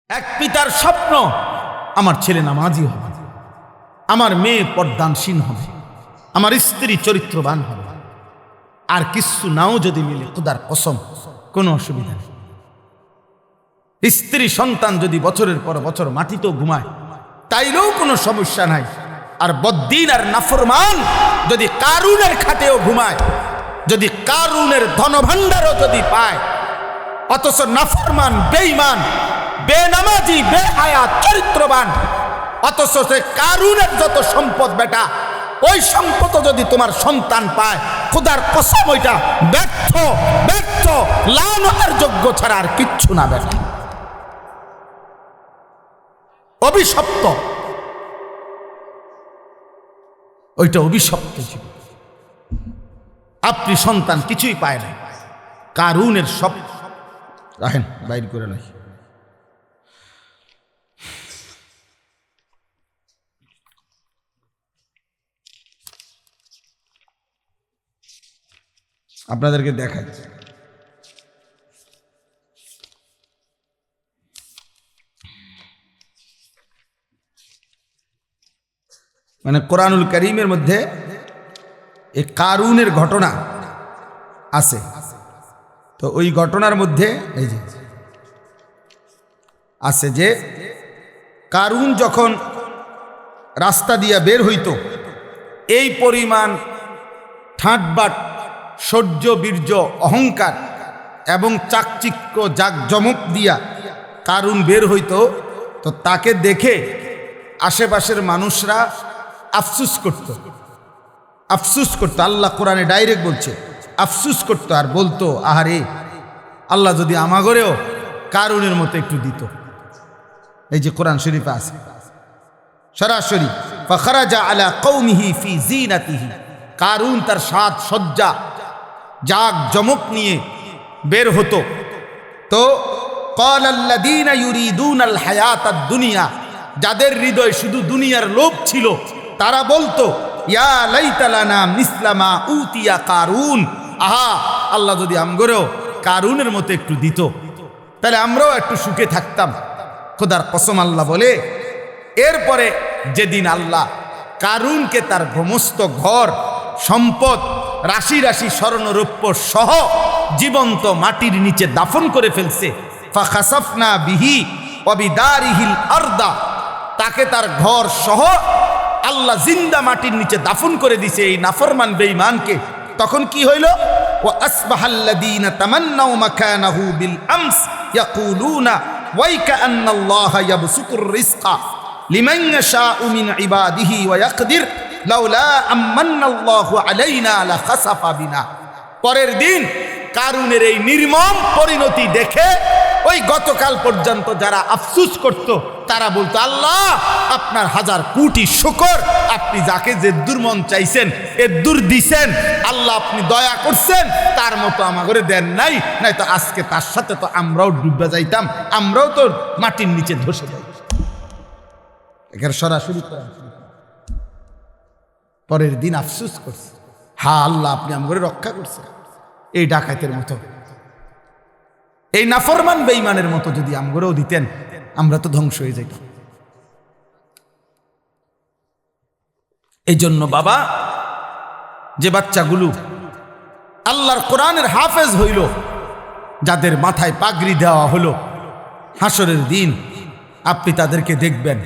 এক পিতার স্বপ্ন আমার ছেলে নামাজি হবে, আমার মেয়ে পর্দানসীন হবে, আমার স্ত্রী চরিত্রবান হবে। আর কিছু নাও যদি মিলে খোদার কসম কোনো অসুবিধা নেই। স্ত্রী সন্তান যদি বছরের পর বছর মাটিতেও ঘুমায় তাইলেও কোনো সমস্যা নাই। আর বদ্দিন আর নাফরমান যদি কারুনের খাটেও ঘুমায়, যদি কারুনের ধনভাণ্ডারও যদি পায়, অথচ নাফরমান বেঈমান বেনামাজি বেহায়া চরিত্রবান, অথচ সে কারুনের যত সম্পদ বেটা, ওই সম্পদ যদি তোমার সন্তান পায়, খোদার কসম ওইটা ব্যর্থ ব্যর্থ লানতের যোগ্য ছাড়া আর কিচ্ছু না বেটা, অভিশপ্ত, ওইটা অভিশপ্ত ছিল। আপনি সন্তান কিছুই পায় না, কারুনের সব রাখেন বাইর করে নাই। আপনাদেরকে দেখাই, মানে কোরআনুল কারীমের মধ্যে এই কারুনের ঘটনা আছে। তো ওই ঘটনার মধ্যে এই যে আছে যে কারুন যখন রাস্তা দিয়া বের হইতো, এই পরিমাণ ঠাটবাট শৌর্য বীর্য অহংকার এবং চাকচিক্য জাকজমক দিয়া কারুন বের হইতো, তো তাকে দেখে আশেপাশের মানুষরা আফসুস করত, আফসুস করতো। আল্লাহ কোরআনে ডাইরেক্ট বলছে, আফসুস করতো আর বলতো, আহারে আল্লাহ যদি আমাগরেও কারুনের মতো একটু দিত। এই যে কোরআন শরীফে আছে সরাসরি, ফাখরাজা আলা কওমিহি ফি জিনাতিহি, কারুন তার সাজ সজ্জা জাক জমক নিয়ে বের হতো। তো ক্বালাল্লাযীনা ইউরিদুনাল হায়াতাদ দুনিয়া, যাদের হৃদয় শুধু দুনিয়ার লোভ ছিল, তারা বলতো, ইয়া লাইতা লানা মিসলা মা উতিয়া কারুন, আহা আল্লাহ যদি আমগরেও কারুনের মতো একটু দিত, তাহলে আমরাও একটু সুখে থাকতাম। খোদার কসম আল্লাহ বলে, এরপরে যেদিন আল্লাহ কারুনকে তার সমস্ত ঘর সম্পদ রাশি রাশি স্বর্ণরৌপ্য সহ জীবন্ত মাটির নিচে দাফন করে ফেলছে, ফাখাসাফনা বিহি ওয়া বিদারিহিল আরদা, তাকে তার ঘর সহ আল্লাহ জিন্দা মাটির নিচে দাফন করে দিছে এই নাফরমান বেঈমানকে। তখন কি হইল? ওয়া আসবাহাল্লাযীনা তামান্নাউ মাকানাহু বিল আমস ইয়াকুলুনা ওয়াইকা আন্নাল্লাহা ইয়াবসুতুর রিজকা লিমান ইয়াশাউ মিন ইবাদিহি ওয়া ইয়াকদির লাউলা আমান্নাল্লাহু আলাইনা লাখাসাফা বিনা। পরের দিন কারুনের এই নির্মম পরিণতি দেখে ওই গতকাল পর্যন্ত যারা আফসুস করত, তারা বলতো, আল্লাহ আপনার হাজার কোটি শুকর, আপনি যাকে যে দুর্মন চাইছেন এ দূর দিছেন, আল্লাহ আপনি দয়া করছেন, তার মতো আমাগরে দেন নাই, নাই তো আজকে তার সাথে তো আমরাও ডুবে যাইতাম, আমরাও তো মাটির নিচে ধসে যাই। এখানে সরাসরি পরের দিন আফসুস করছে, হা আল্লাহ আপনি আমাগরে রক্ষা করছেন। এই ডাকাতের মতো, এই নাফরমান বেঈমানের মতো যদি আমগরেও দিতেন, আমরা তো ধ্বংস হয়ে যাইতাম। এই জন্য বাবা, যে বাচ্চাগুলো আল্লাহর কোরআনের হাফেজ হইল, যাদের মাথায় পাগড়ি দেওয়া হলো, হাসরের দিন আপনি তাদেরকে দেখবেন,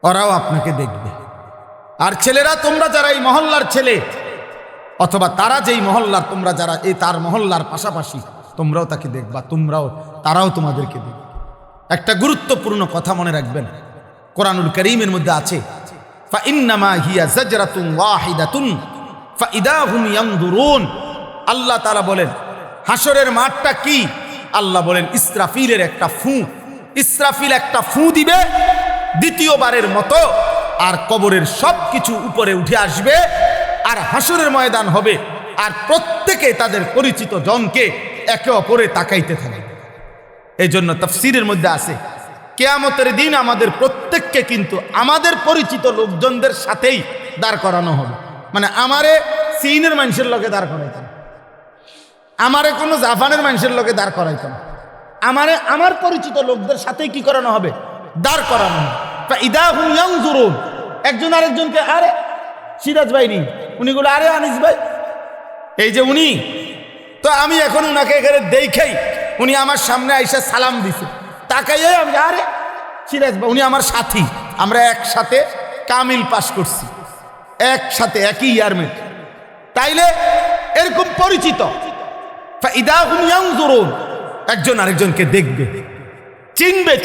ওরাও আপনাকে দেখবে। আর ছেলেরা, তোমরা যারা এই মহল্লার ছেলে, অথবা তারা যেই মহল্লার, তোমরা যারা এই তার মহল্লার পাশাপাশি, তোমরাও তাকে দেখবা, তারাও তোমাদেরকে দেখবে। একটা গুরুত্বপূর্ণ কথা মনে রাখবেন, কোরআনুল কারীমের মধ্যে আছে, ফাইন্নামা হিয়া জাজরাতুন ওয়াহিদাতুন ফাইদা হুম ইয়ানজুরুন। আল্লাহ তাআলা বলেন, হাসরের মাঠটা কি? আল্লাহ বলেন, ইসরাফিলের একটা ফু। ইসরাফিল একটা ফু দিবে দ্বিতীয়বারের মতো, আর কবরের সব কিছু উপরে উঠে আসবে, আর হাসরের ময়দান হবে, আর প্রত্যেকে তাদের পরিচিত জনকে একে অপরে তাকাইতে থাকে। এই জন্য তাফসীরের মধ্যে আছে, কিয়ামতের দিন আমাদের প্রত্যেককে কিন্তু আমাদের পরিচিত লোকজনদের সাথেই দাঁড় করানো হবে। মানে আমারে চীনের মানুষের লোকে দাঁড় করাইতাম, আমারে কোনো জাপানের মানুষের লোকে দাঁড় করাইতাম, আমার পরিচিত লোকদের সাথে কি করানো হবে, দাঁড় করানো হবে। ইদা হুম ইয়ানজুরুন, একজন আরেকজনকে, আরে সিরাজ ভাই নি, উনি গুলো আরে আনিস ভাই, এই যে উনি, তো আমি এখন উনাকে এখানে দেখেই উনি আমার সামনে আইসা সালাম দিছে, তাকাইয়ে আমি, আরে সিরাজ ভাই, উনি আমার সাথী, আমরা একসাথে কামিল পাস করছি, একসাথে একই ইয়ারমেট, তাইলে এরকম পরিচিত। ইদা হুম ইয়ানজুরুন, একজন আরেকজনকে দেখবে,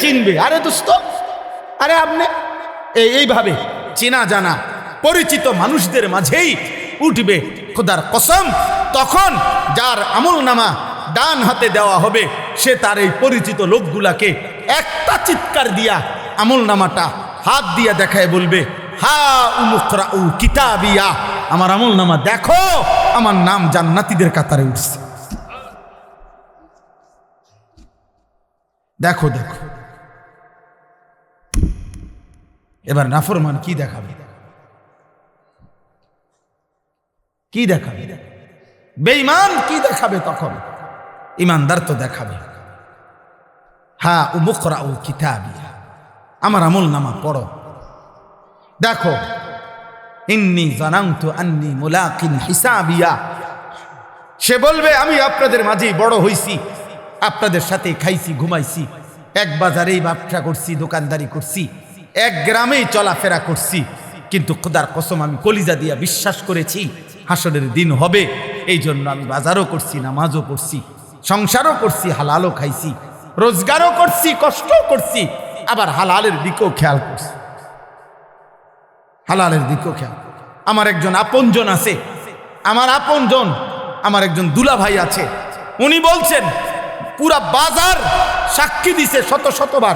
চিনবে, আরে দোস্ত, আরে আপনি, এইভাবে চেনা জানা পরিচিত মানুষদের মাঝেই উঠবে খোদার কসম। তখন যার আমল নামা ডান হাতে দেওয়া হবে, সে তার এই পরিচিত লোকগুলাকে একটা চিৎকার দিয়া আমল নামাটা হাত দিয়া দেখায় বলবে, হা উমুকরাউ কিতাবিয়া, আমার আমল নামা দেখো, আমার নাম জান্নাতীদের কাতারে উঠছে। দেখো দেখো, এবার নাফরমান কি দেখাবে, কি দেখাবে, বেঈমান কি দেখাবে? তখন ইমানদার তো দেখাবে, হা উমুকরাউ কিতাবিয়া, আমার আমল নামা পড়ো, দেখো, ইন্নী জানানতু আন্নী মুলাকিন হিসাবিয়া। সে বলবে, আমি আপনাদের মাঝেই বড় হইছি, আপনাদের সাথে খাইছি, ঘুমাইছি, এক বাজারেই ব্যবসা করছি, দোকানদারি করছি, এক গ্রামেই চলাফেরা করছি, কিন্তু খোদার কসম আমি কলিজা দিয়া বিশ্বাস করেছি হাসরের দিন হবে, এই জন্য আমি বাজারও করছি, নামাজও পড়ছি, সংসারও করছি, হালালও খাইছি, রোজগারও করছি, কষ্টও করছি, আবার হালালের দিকেও খেয়াল করছি, হালালের দিকেও খেয়াল। আমার একজন আপনজন আছে, আমার একজন দুলা ভাই আছে, উনি বলছেন, পুরা বাজার সাক্ষী দিছে শতবার,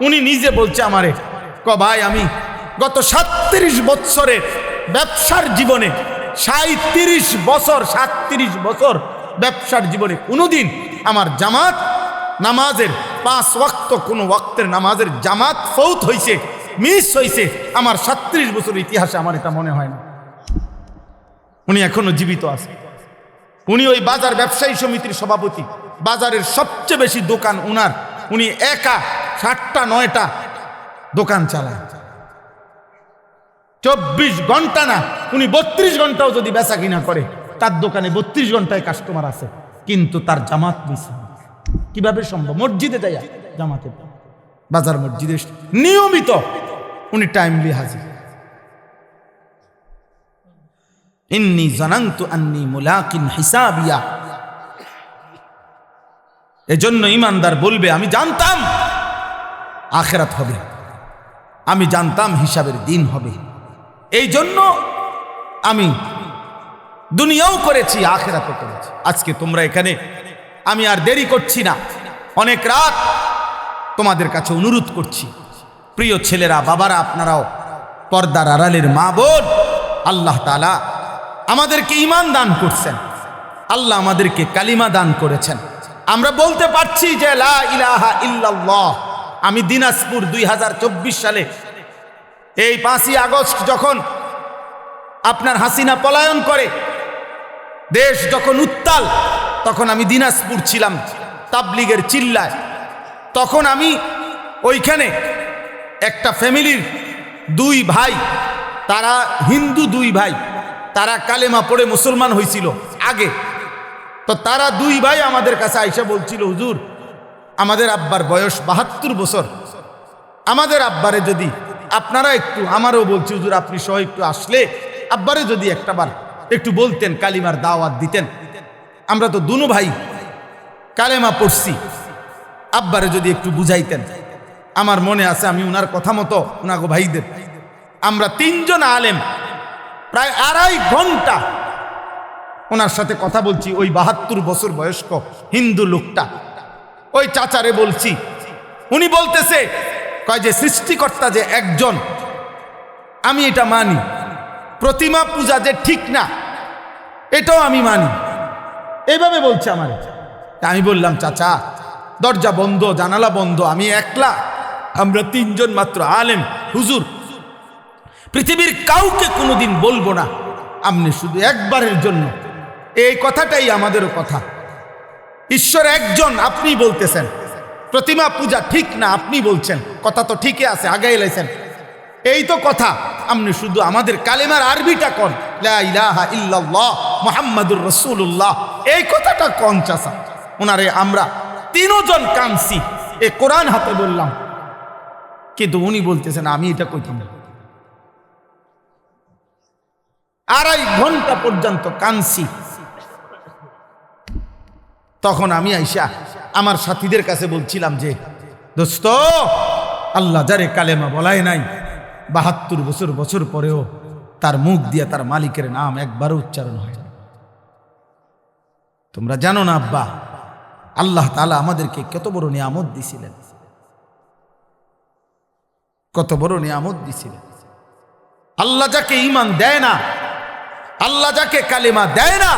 উনি নিজে বলছে আমারে, ভাই আমি গত 37 বছরের ব্যবসার জীবনে, 37 বছর ব্যবসার জীবনে কোনোদিন আমার জামাত নামাজের 5 ওয়াক্ত কোনো ওয়াক্তের নামাজের জামাত ফৌত হইছে, মিস হইছে, আমার 37 বছর ইতিহাসে আমার এটা মনে হয় না। উনি এখনো জীবিত আছে, উনি ওই বাজার ব্যবসায়ী সমিতির সভাপতি, বাজারের সবচেয়ে বেশি দোকান উনার, উনি একা 7টা 9টা দোকান চালায়, 24 ঘন্টা না, উনি 32 ঘন্টাও যদি বেচা কিনা করে, তার দোকানে 32 ঘন্টায় কাস্টমার আছে, কিন্তু তার জামাত মিস। কিভাবে সম্ভব? মসজিদে যায় জামাতে, বাজার মসজিদে নিয়মিত উনি টাইমলি হাজির। ইন্নী জানানতু আন্নী মুলাকিন হিসাবিয়া, এজন্য ইমানদার বলবে, আমি জানতাম আখিরাত হবে, আমি জানতাম হিসাবের দিন হবে, এই জন্য আমি দুনিয়াও করেছি, আখিরাতও করেছি। আজকে তোমরা এখানে, আমি আর দেরি করছি না, অনেক রাত তোমাদের কাছে অনুরোধ করছি, প্রিয় ছেলেরা, বাবারা, আপনারাও পর্দার আড়ালের মা বোন, আল্লাহ তাআলা আমাদেরকে ঈমান দান করছেন, আল্লাহ আমাদেরকে কালিমা দান করেছেন, আমরা বলতে পারছি যে লা ইলাহা ইল্লাল্লাহ। আমি দিনাজপুর 2024 সালে এই 5ই আগস্ট যখন আপনার হাসিনা পলায়ন করে, দেশ যখন উত্তাল, তখন আমি দিনাজপুর ছিলাম তাবলিগের চিল্লায়। তখন আমি ওইখানে একটা ফ্যামিলির 2 ভাই, তারা হিন্দু 2 ভাই, তারা কালেমা পড়ে মুসলমান হয়েছিল আগে, তো তারা 2 ভাই আমাদের কাছে আইসা বলছিল, হুজুর আমাদের আব্বার বয়স 72 বছর, আমাদের আব্বারে যদি আপনারা একটু, আমারও বলছি হুজুর আপনি সহ একটু আসলে আব্বারে যদি একটাবার একটু বলতেন, কালিমার দাওয়াত দিতেন, আমরা তো দুনো ভাই কালেমা পড়ছি, আব্বারে যদি একটু বুঝাইতেন। আমার মনে আছে আমি উনার কথা মতো উনাগো ভাইদের, আমরা 3 জন আলেম প্রায় 2.5 ঘন্টা ওনার সাথে কথা বলছি। ওই 72 বছর বয়স্ক হিন্দু লোকটা, ওই চাচারে বলছি, উনি বলতেছে, কয় যে সৃষ্টিকর্তা যে একজন, আমি এটা মানি, প্রতিমা পূজা যে ঠিক না এটাও আমি মানি, এইভাবে বলছে আমার। আমি বললাম, চাচা দরজা বন্ধ, জানালা বন্ধ, আমি একলা, আমরা 3 জন মাত্র আলেম, হুজুর পৃথিবীর কাউকে কোনোদিন বলবো না, আপনি শুধু একবারের জন্য, এই কথাটাই আমাদেরও কথা। ঈশ্বর একজন, আপনি বলতেছেন, প্রতিমা পূজা ঠিক না আপনি বলছেন, কথা তো ঠিকই আছে, আগে এলাইছেন, এই তো কথা। আপনি শুধু আমাদের কালেমার আরবিটা কন, লা ইলাহা ইল্লাল্লাহ মুহাম্মাদুর রাসূলুল্লাহ, এই কথাটা কন চাচা। ওনারে আমরা তিনজন কানছি, এ কোরআন হাতে বললাম, কিন্তু উনি বলতেছেন আমি এটা কইতাম না। 2.5 ঘন্টা পর্যন্ত কানছি। তখন আমি আইসা আমার সাথীদের কাছে বলছিলাম যে দোস্ত, আল্লাহ যারে কালেমা বলাই নাই 72 বছর পরেও তার মুখ দিয়ে তার মালিকের নাম একবারও উচ্চারণ হয় না। তোমরা জানো না আব্বা, আল্লাহ তাআলা আমাদেরকে কত বড় নিয়ামত দিছিলেন, কত বড় নিয়ামত দিছিলেন। আল্লাহ যাকে ঈমান দেয় না, আল্লাহ যাকে কালেমা দেয় না,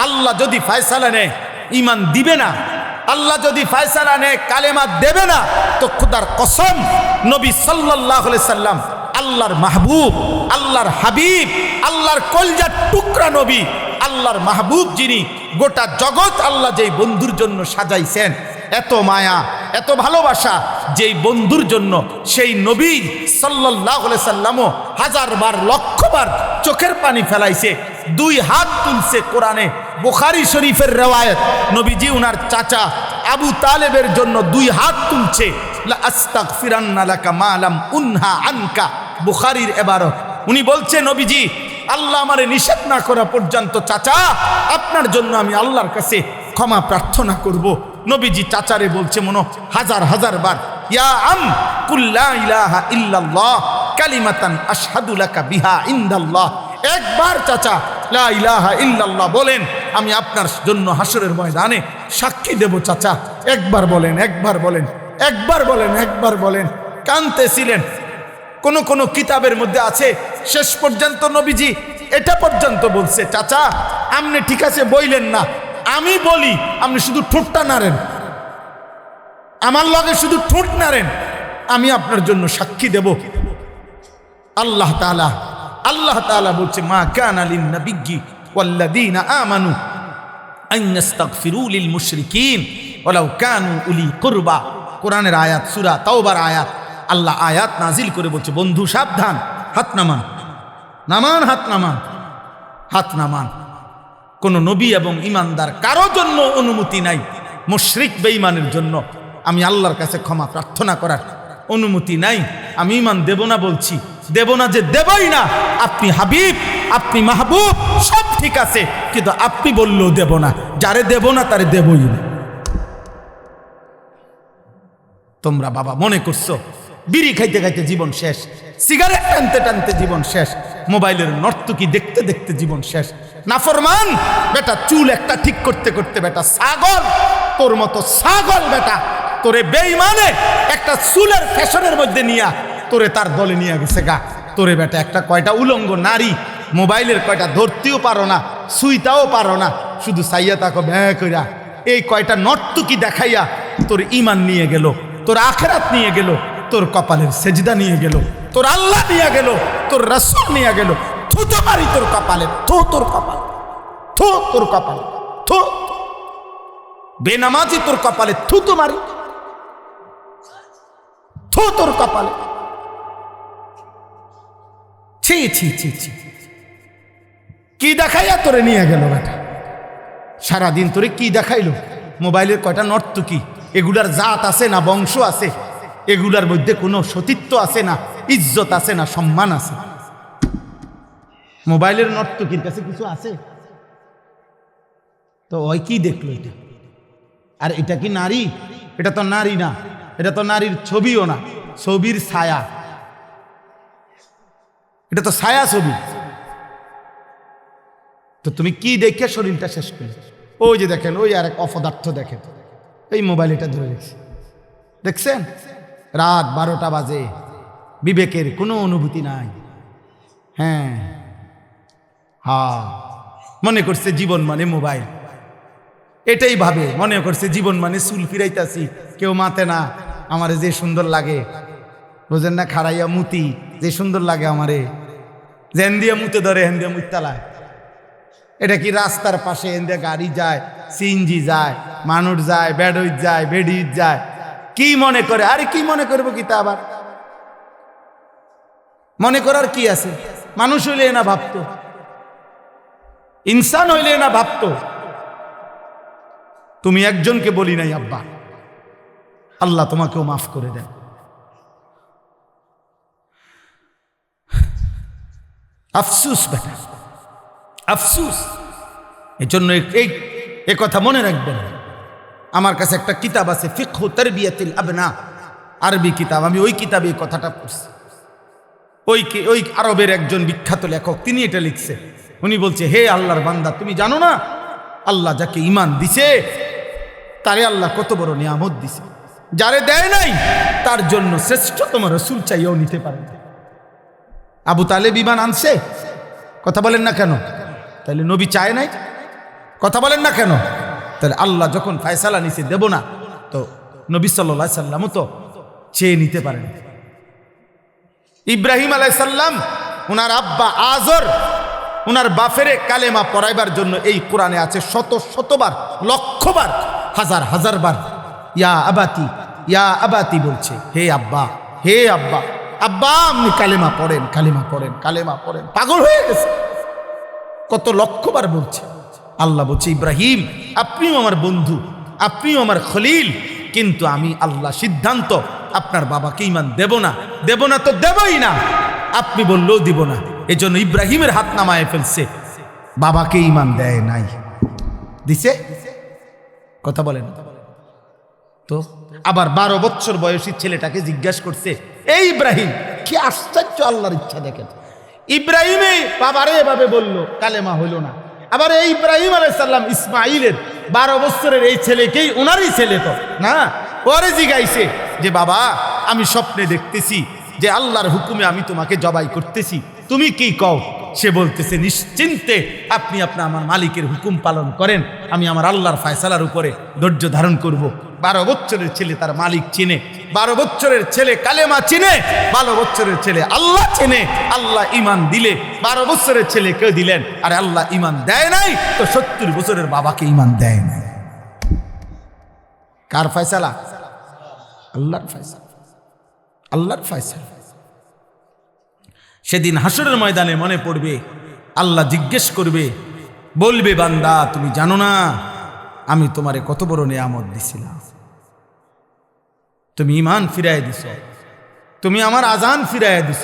আল্লাহ যদি ফয়সালা নেয় ঈমান দিবে না, আল্লাহ যদি ফয়সালা নেয় কালেমা দেবে না, তো খুদার কসম নবী সাল্লাল্লাহু আলাইহি সাল্লাম আল্লাহর মাহবুব, আল্লাহর হাবিব, আল্লাহর কলজার টুকরা নবী, আল্লাহর মাহবুব যিনি, গোটা জগৎ আল্লাহ যেই বন্ধুর জন্য সাজাইছেন, এত মায়া এত ভালোবাসা যেই বন্ধুর জন্য, সেই নবী সাল্লাল্লাহু আলাইহি সাল্লামও 1000 বার 1,00,000 বার চোখের পানি ফেলাইছে, 2 হাত তুলছে। কোরআনে বুখারী শরীফের রওয়ায়াত, নবীজি উনার চাচা আবু তালেবের জন্য 2 হাত তুলছে, লা আস্তাগফিরান্না লাকা মা লাম উনহা আনকা, বুখারীর ইবারত। উনি বলছে নবীজি আল্লাহ আমারে নিষেধ না করা পর্যন্ত চাচা আপনার জন্য আমি আল্লাহর কাছে ক্ষমা প্রার্থনা করব। নবীজি চাচারে বলছে মনো 1000 বার, ইয়া আম কুল লা ইলাহা ইল্লাল্লাহ কালিমাতান আশহাদু লাকা বিহা ইনদাল্লাহ। একবার চাচা লা ইলাহা ইল্লাল্লাহ বলেন, আমি আপনার জন্য হাসরের ময়দানে সাক্ষী দেব। চাচা একবার বলেন, একবার বলেন, একবার বলেন, একবার বলেন। কাঁদতেছিলেন। কোন কিতাবের মধ্যে আছে শেষ পর্যন্ত নবীজি এটা পর্যন্ত বলছে, চাচা আপনি ঠিক আছে বইলেন না, আমি বলি, আপনি শুধু ঠোঁটটা নাড়েন, আমার লগে শুধু ঠোঁট নাড়েন, আমি আপনার জন্য সাক্ষী দেব। আল্লাহ তাআলা বলছে, মা কানা লিন নাবিয়্যি ওয়াল্লাযীনা আমানু আন ইস্তাগফিরু লিল মুশরিকিন ওয়ালাউ কানু উলি কুরবা। কোরআনের আয়াত, সূরা তাওবার আয়াত। আল্লাহ আয়াত নাজিল করে বলছে, বন্ধু সাবধান, হাত নামান, নামান, হাত নামান, হাত নামান। কোন নবী এবং ইমানদার কারো জন্য অনুমতি নাই মুশরিক বেঈমানের জন্য আমি আল্লাহর কাছে ক্ষমা প্রার্থনা করার অনুমতি নাই। আমি ইমান দেব না বলছি, দেব না যে দেবই না। আপনি হাবিব, আপনি মাহবুব, সব ঠিক আছে, কিন্তু আপনি বললেও দেব না। যারে দেব না তারে দেবই না। তোমরা বাবা মনে করছো বিড়ি খাইতে খাইতে জীবন শেষ, সিগারেট টানতে টানতে জীবন শেষ, মোবাইলের নর্তকী দেখতে দেখতে জীবন শেষ। নাফরমান বেটা, চুল একটা ঠিক করতে করতে বেটা ছাগল, তোর মতো ছাগল বেটা, তোরে বেঈমানে একটা চুলের ফ্যাশনের মধ্যে নিয়া তোরে তার দলে নিয়ে গেছে গা। তোরে বেটা একটা কয়টা উলঙ্গ নারী মোবাইলের কয়টা ধরতেও পারো না, সুইতাও পারো না, শুধু চাইয়া তাকে ব্যয় কইরা এই কয়টা নর্তকী দেখাইয়া তোর ঈমান নিয়ে গেল, তোর আখিরাত নিয়ে গেল, তোর কপালের সেজদা নিয়ে গেল, তোর আল্লাহ নিয়ে গেল, তোর রাসূল নিয়ে গেল। থুতো মারি তোর কপালে, থু তোর কপাল, থু তোর কপাল, থু। বেনামাজি তোর কপালে থুতো মারি, থু তোর কপালে। ছি ছি ছি ছি, কি দেখাইয়া তোরে নিয়ে গেল বেটা? সারাদিন তোরে কি দেখাইলো? মোবাইলের কয়টা নর্তকী, এগুলার জাত আছে না বংশ আছে? এগুলার মধ্যে কোনো সতীত্ব আছে না, ইজ্জত আছে না, সম্মান আছে? মোবাইলের নর্তকীর কাছে কিছু আছে? তো ওই কি দেখলো এটা? আর এটা কি নারী? এটা তো নারী না, এটা তো নারীর ছবিও না, ছবির ছায়া। এটা তো ছায়া ছবি। তো তুমি কি দেখে শরীরটা শেষ করে? ওই যে দেখেন, ওই আর এক অপদার্থ দেখেন, এই মোবাইল এটা ধরে রেখেছে, দেখছেন? রাত 12টা বাজে, বিবেকের কোনো অনুভূতি নাই। হ্যাঁ হ্যাঁ, মনে করছে জীবন মানে মোবাইল, এটাই ভাবে, মনে করছে জীবন মানে চুল ফিরাইতাছি, কেউ মাতে না, আমারে যে সুন্দর লাগে, বুঝেন না? খাড়াইয়া মুতি, যে সুন্দর লাগে আমারে, যেন দিয়ে মুতে ধরে হেন দিয়ে মুতালায়। এটা কি রাস্তার পাশে হেন দিয়ে গাড়ি যায়, সিএনজি যায়, মানুষ যায়, বেডুইত যায়, বেডিত যায়, কি মনে করে? আরে কি মনে করবো কি তা আবার মনে করার কি আছে? মানুষ হইলে না ভাবতো, ইনসান হইলে না ভাবতো। তুমি একজনকে বলি নাই আব্বা, আল্লাহ তোমাকেও মাফ করে দেন। আফসুস বেটা, আফসুস। এই জন্য এই কথা মনে রাখবেন। আমার কাছে একটা কিতাব আছে, ফিকহু তারবিয়াতুল আবনা, আরবি কিতাব। আমি ওই কিতাবে এই কথাটা পড়ছি। ওই আরবের একজন বিখ্যাত লেখক, তিনি এটা লিখছে। উনি বলছে, হে আল্লাহর বান্দা, তুমি জানো না আল্লাহ যাকে ঈমান দিছে তারে আল্লাহ কত বড় নিয়ামত দিছে। যারে দেয় নাই তার জন্য শ্রেষ্ঠতম রাসূল চাইও নিতে পারে না। আবু তালেব ঈমান আনছে, কথা বলেন না কেন? তাহলে নবী চায় নাই, কথা বলেন না কেন? তাহলে আল্লাহ যখন ফয়সালা নিছে দেব না, তো নবী সাল্লাল্লাহু আলাইহি সাল্লামও তো চেয়ে নিতে পারেন। ইব্রাহিম আলাইহিস সালাম, ওনার আব্বা আজর ওনার বাফেরে কালেমা পড়াইবার জন্য এই কোরআনে আছে শত শতবার, লক্ষবার, হাজার হাজার বার ইয়া আবাতি, ইয়া আবাতি বলছে, হে আব্বা, হে আব্বা, আব্বা আপনি কালেমা পড়েন, কালেমা পড়েন, কালেমা পড়েন। পাগল হয়ে গেছে, কত লক্ষবার বলছে। আল্লাহ বলছে, ইব্রাহিম আপনিও আমার বন্ধু, আপনিও আমার খলিল, কিন্তু আমি আল্লাহ সিদ্ধান্ত আপনার বাবাকে ঈমান দেব না, দেব না তো দেবই না, আপনি বললেও দিব না। এই জন্য ইব্রাহিমের হাত নামায় ফেলছে, বাবাকে ঈমান দেয় নাই, দিছে? কথা বলেন তো। আবার 12 বছর বয়সী ছেলেটাকে জিজ্ঞাসা করছে, এই ইব্রাহিম, কি আশ্চর্য আল্লাহর ইচ্ছা দেখেন। ইব্রাহিমে বাবারে এভাবে বলল, কালেমা হইল না। আবার এই ইব্রাহিম আলাইহিস সালাম ইসমাইলের 12 বছরের এই ছেলেকেই, ওনারই ছেলে তো না, পরে জিগাইছে যে বাবা আমি স্বপ্নে দেখতেছি যে আল্লাহর হুকুমে আমি তোমাকে জবাই করতেছি, তুমি কি কও? সে বলতেছে, নিশ্চিন্তে আপনি আমার মালিকের হুকুম পালন করেন, আমি আমার আল্লাহর ফয়সালার উপরে ধৈর্য ধারণ করব। 12 বছরের ছেলে তার মালিক চিনে, 12 বছরের ছেলে কালেমা চিনে, 12 বছরের ছেলে আল্লাহ চিনে। আল্লাহ ঈমান দিলে 12 বছরের ছেলে কেউ দিলেন, আর আল্লাহ ঈমান দেয় নাই তো 70 বছরের বাবাকে ঈমান দেয় নাই। কার ফয়সালা? আল্লাহর ফয়সালা, আল্লাহর ফয়সালা। সেদিন হাসরের ময়দানে মনে পড়বে, আল্লাহ জিজ্ঞেস করবে, বলবে, বান্দা তুমি জানো না আমি তোমারে কত বড় নিয়ামত দিছিলাম, তুমি ঈমান ফিরায় দিছ, তুমি আমার আজান ফিরায় দিছ,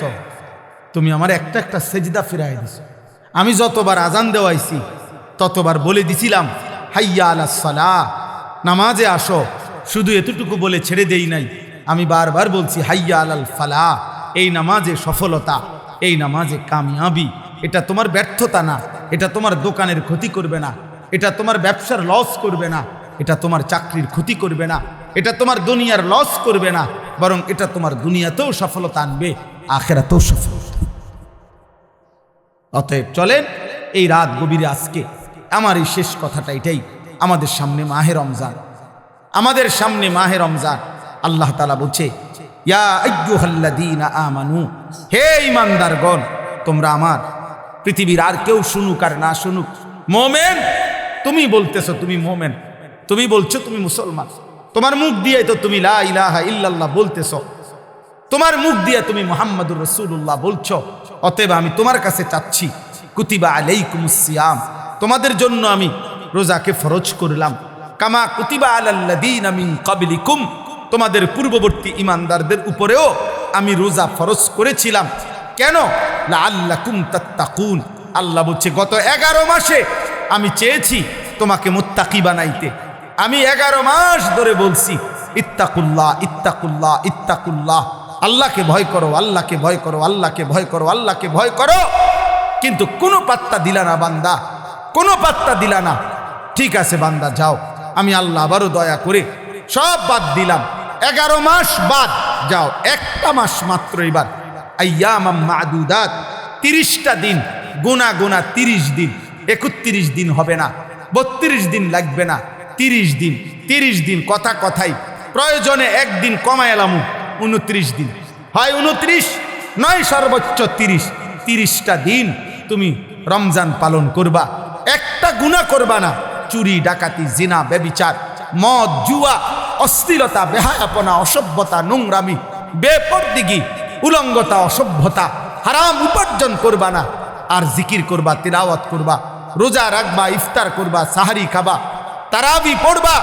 তুমি আমার একটা একটা সেজদা ফিরায় দিছ। আমি যতবার আজান দেওয়াইছি ততবার বলে দিছিলাম, হাইয়া আলাস সালাহ, নামাজে আসো। শুধু এতটুকু বলে ছেড়ে দেই নাই, আমি বারবার বলছি হাইয়া আলাল ফালাহ, এই নামাজে সফলতা, এই নামাজে কামিয়াবি। এটা তোমার ব্যর্থতা না, এটা তোমার দোকানের ক্ষতি করবে না, এটা তোমার ব্যবসার লস করবে না, এটা তোমার চাকরির ক্ষতি করবে না, এটা তোমার দুনিয়ার লস করবে না, বরং এটা তোমার দুনিয়াতেও সফলতা আনবে, আখিরাতেও সফলতা। অতএব চলেন এই রাত গভীরে আজকে আমার এই শেষ কথাটা এটাই, আমাদের সামনে মাহে রমজান, আমাদের সামনে মাহে রমজান। আল্লাহ তাআলা বলছে, ইয়া আইয়ুহাল্লাযীনা আমানু, হে ঈমানদারগণ, তোমরা আমার, পৃথিবীর আর কেউ শুনুক আর না শুনুক, মোমেন তুমি বলতেছো তুমি মোমেন, তুমি বলছো তুমি মুসলমান, তোমার মুখ দিয়ে তো তুমি লা ইলাহা ইল্লাল্লাহ বলতেছো, তোমার মুখ দিয়ে তুমি মুহাম্মাদুর রাসূলুল্লাহ বলছো। অতএব আমি তোমার কাছে চাচ্ছি, কুতিবা আলাইকুমুস সিয়াম, তোমাদের জন্য আমি রোজাকে ফরজ করলাম, কামা কুতিবা আলাল্লাযীনা মিন ক্বাবলিকুম, তোমাদের পূর্ববর্তী ঈমানদারদের উপরেও আমি রোজা ফরজ করেছিলাম। কেন? লাআল্লাকুম তাত্তাকুন, আল্লাহ বলছে গত 11 মাসে আমি চেয়েছি তোমাকে মুত্তাকি বানাইতে। আমি 11 মাস ধরে বলছি ইত্তাকুল্লাহ, ইত্তাকুল্লাহ, ইত্তাকুল্লাহ, আল্লাহকে ভয় করো, আল্লাহকে ভয় করো, আল্লাহকে ভয় করো, আল্লাহকে ভয় করো, কিন্তু কোনো পাত্তা দিলা না বান্দা, কোনো পাত্তা দিলা না। ঠিক আছে বান্দা যাও, আমি আল্লাহ আবারও দয়া করে সব বাদ দিলাম, 11 মাস বাদ, যাও একটা মাস মাত্র এবার, আইয়ামাম মাদুদাত, 30টা দিন গোনা গোনা, 30 দিন, 31 দিন হবে না, 32 দিন লাগবে না, 30 দিন, 30 দিন, কথা কথাই, প্রয়োজনে একদিন কমায় এলাম, 29 দিন, হয় 29 নয় সর্বোচ্চ 30, 30টা দিন তুমি রমজান পালন করবা, একটা গুনাহ করবা না, চুরি ডাকাতি জিনা ব্যভিচার মদ জুয়া অশ্লীলতা, বেহায়াপনা, অসভ্যতা, নোংরামি, বেপরদিগি, উলঙ্গতা, অসভ্যতা, হারাম উপার্জন করবা না। আর জিকির করবা, তিলাওয়াত করবা, রোজা রাখবা, ইফতার করবা, সাহারি খাবা, তারাবি পড়বা,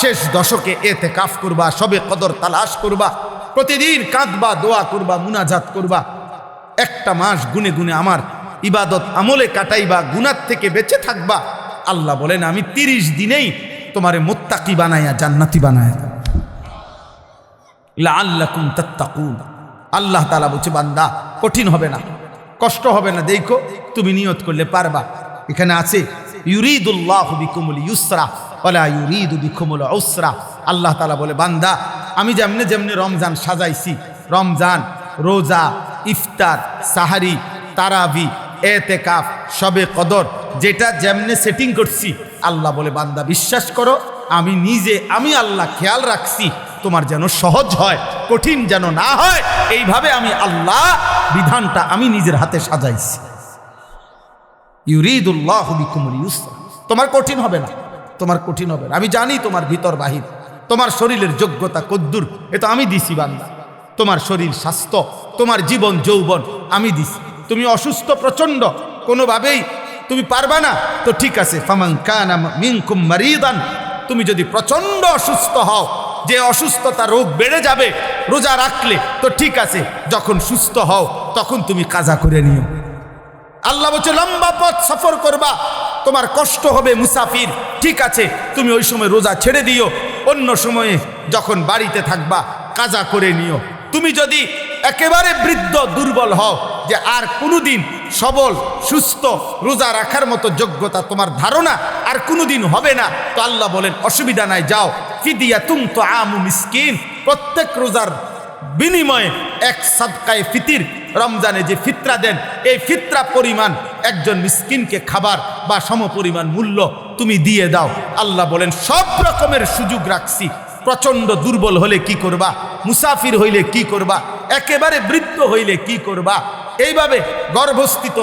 শেষ দশকে এতেকাফ করবা, সবে কদর তালাশ করবা, প্রতিদিন কাঁদবা, দোয়া করবা, মুনাজাত করবা, একটা মাস গুনে গুনে আমার ইবাদত আমলে কাটাইবা, গুনার থেকে বেঁচে থাকবা। আল্লাহ বলেন আমি 30 দিনেই তোমারে মুত্তাকি বানায়া জান্নাতি বানায়া দেব। লাআল্লাকুম তাত্তাকুন। আল্লাহ তাআলা বলছে বান্দা কঠিন হবে না, কষ্ট হবে না, দেখো তুমি নিয়ত করলে পারবা। এখানে আছে ইউরিদুল্লাহু বিকুমুল ইউসরা ওয়ালা ইউরিদু বিকুমুল উসরা। আল্লাহ তাআলা বলে বান্দা আমি যেমনে যেমনে রমজান সাজাইছি, রমজান, রোজা, ইফতার, সাহারি, তারাবি, এতেকাফ, শবে কদর, যেটা যেমনে সেটিং করছি, আল্লাহ বলে বান্দা বিশ্বাস করো আমি নিজে, আমি আল্লাহ খেয়াল রাখছি তোমার যেন সহজ হয়, কঠিন যেন না হয়। এইভাবে আমি আল্লাহ বিধানটা আমি নিজের হাতে সাজাইছি। ইউরিদুল্লাহু বিকুমুল ইউসরা। তোমার কঠিন হবে না, তোমার কঠিন হবে না। আমি জানি তোমার ভিতর বাহির, তোমার শরীরের যোগ্যতা কদ্দুর, এ তো আমি দিছি বান্দা। তোমার শরীর স্বাস্থ্য, তোমার জীবন যৌবন আমি দিছি। তুমি অসুস্থ প্রচণ্ড, কোনোভাবেই তুমি পারবা না, তো ঠিক আছে। ফামান কানা মিনকুম মারিদান, তুমি যদি প্রচণ্ড অসুস্থ হও, যে অসুস্থতা রোগ বেড়ে যাবে রোজা রাখলে, তো ঠিক আছে, যখন সুস্থ হও তখন তুমি কাজা করে নিও। আল্লাহ বলছে লম্বা পথ সফর করবা, তোমার কষ্ট হবে, মুসাফির, ঠিক আছে, তুমি ওই সময় রোজা ছেড়ে দিও, অন্য সময়ে যখন বাড়িতে থাকবা কাজা করে নিও। তুমি যদি একেবারে বৃদ্ধ দুর্বল হও, যে আর কোনোদিন সবল সুস্থ রোজা রাখার মতো যোগ্যতা তোমার ধারণা আর কোনোদিন হবে না, তো আল্লাহ বলেন অসুবিধা নাই, যাও ফিদিয়াতুম তুআমু মিসকিন, প্রত্যেক রোজার বিনিময়ে এক সাদকায়ে ফিতির, রমজানে যে ফিতরা দেন এই ফিতরা পরিমাণ একজন মিসকিনকে খাবার বা সমপরিমাণ মূল্য তুমি দিয়ে দাও। আল্লাহ বলেন সব রকমের সুযোগ রাখছি। প্রচণ্ড দুর্বল হলে কি করবা, মুসাফির হইলে কি করবা, একেবারে বৃদ্ধ হইলে কি করবা, এইভাবে গর্ভস্থিত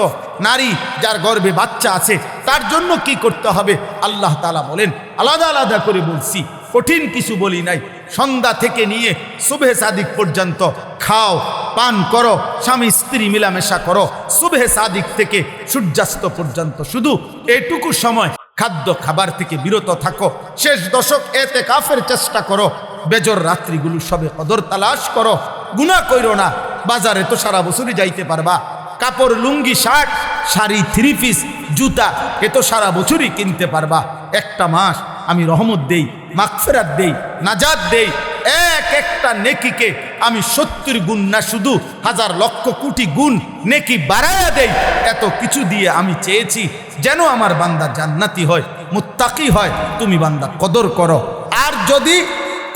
নারী যার গর্ভে বাচ্চা আছে তার জন্য কি করতে হবে, আল্লাহ তাআলা বলেন আলাদা আলাদা করে বলছি, কঠিন কিছু বলি নাই। সন্ধ্যা থেকে নিয়ে সুবহে সাদিক পর্যন্ত খাও, পান করো, স্বামী স্ত্রী মিলামেশা করো, সুবহে সাদিক থেকে সূর্যাস্ত পর্যন্ত শুধু এটুকু সময় খাদ্য খাবার থেকে বিরত থাকো। শেষ দশক এতেকাফের চেষ্টা করো, বেজর রাত্রিগুলো সবে কদর তালাশ করো, গুনাহ কইরো না। বাজারে তো সারা বছরই যাইতে পারবা, কাপড়, লুঙ্গি, শার্ট, শাড়ি, 3 পিস, জুতা, এ তো সারা বছরই কিনতে পারবা। একটা মাস আমি রহমত দেই, মাগফিরাত দেই, নাজাত দেই, এক একটা নেকিকে আমি 70 গুণ না শুধু হাজার লক্ষ কোটি গুণ নেকি বাড়ায়া দেই। এত কিছু দিয়ে আমি চেয়েছি যেন আমার বান্দা জান্নাতি হয়, মুত্তাকি হয়। তুমি বান্দা কদর করো। আর যদি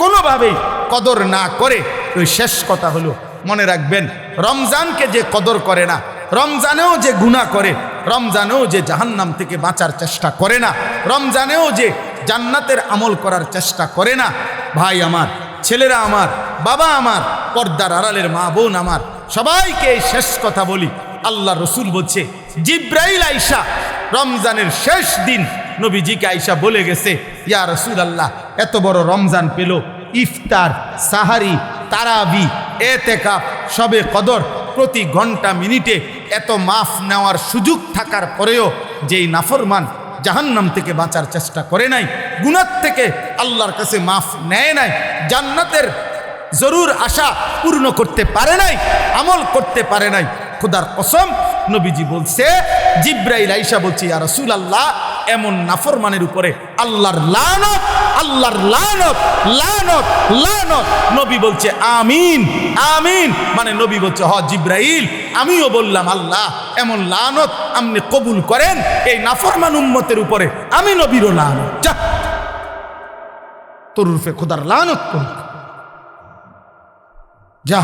কোনোভাবেই কদর না করে, ওই শেষ কথা হলো মনে রাখবেন, রমজানকে যে কদর করে না, রমজানেও যে গুনাহ করে, রমজানেও যে জাহান্নাম থেকে বাঁচার চেষ্টা করে না, রমজানেও যে জান্নাতের আমল করার চেষ্টা করে না, ভাই আমার, ছেলেরা আমার, বাবা আমার, পর্দার আড়ালের মা বোন আমার, সবাইকে এই শেষ কথা বলি। আল্লাহ রসুল বলছে জিব্রাইল আইসা রমজানের শেষ দিন নবীজিকে আইসা বলে গেছে, ইয়া রাসূলুল্লাহ, এত বড় রমজান পেল, ইফতার, সাহারি, তারাবি, এতেকাফ, শবে কদর, প্রতি ঘন্টা মিনিটে এত মাফ নেওয়ার সুযোগ থাকার পরেও যেই নাফরমান জাহান্নাম থেকে বাঁচার চেষ্টা করে নাই, গুনাহ থেকে আল্লাহর কাছে মাফ নেয় নাই, জান্নাতের জরুর আশা পূর্ণ করতে পারে নাই, আমল করতে পারে নাই, খোদার কসম নবীজি বলছে, জিব্রাইল আইসা বলছে, ইয়া রাসূলুল্লাহ, এমন নাফরমানের উপরে আল্লাহর লানত, আল্লাহর লানত, লানত, লানত। নবী বলছে আমিন, আমিন, মানে নবী বলছে হ জিব্রাইল, আমিও বললাম আল্লাহ এমন লানত আপনি কবুল করেন এই নাফরমান উম্মতের উপরে, আমি নবীরও লানত, যা তোর রূপে খোদার লানত করুক, যা।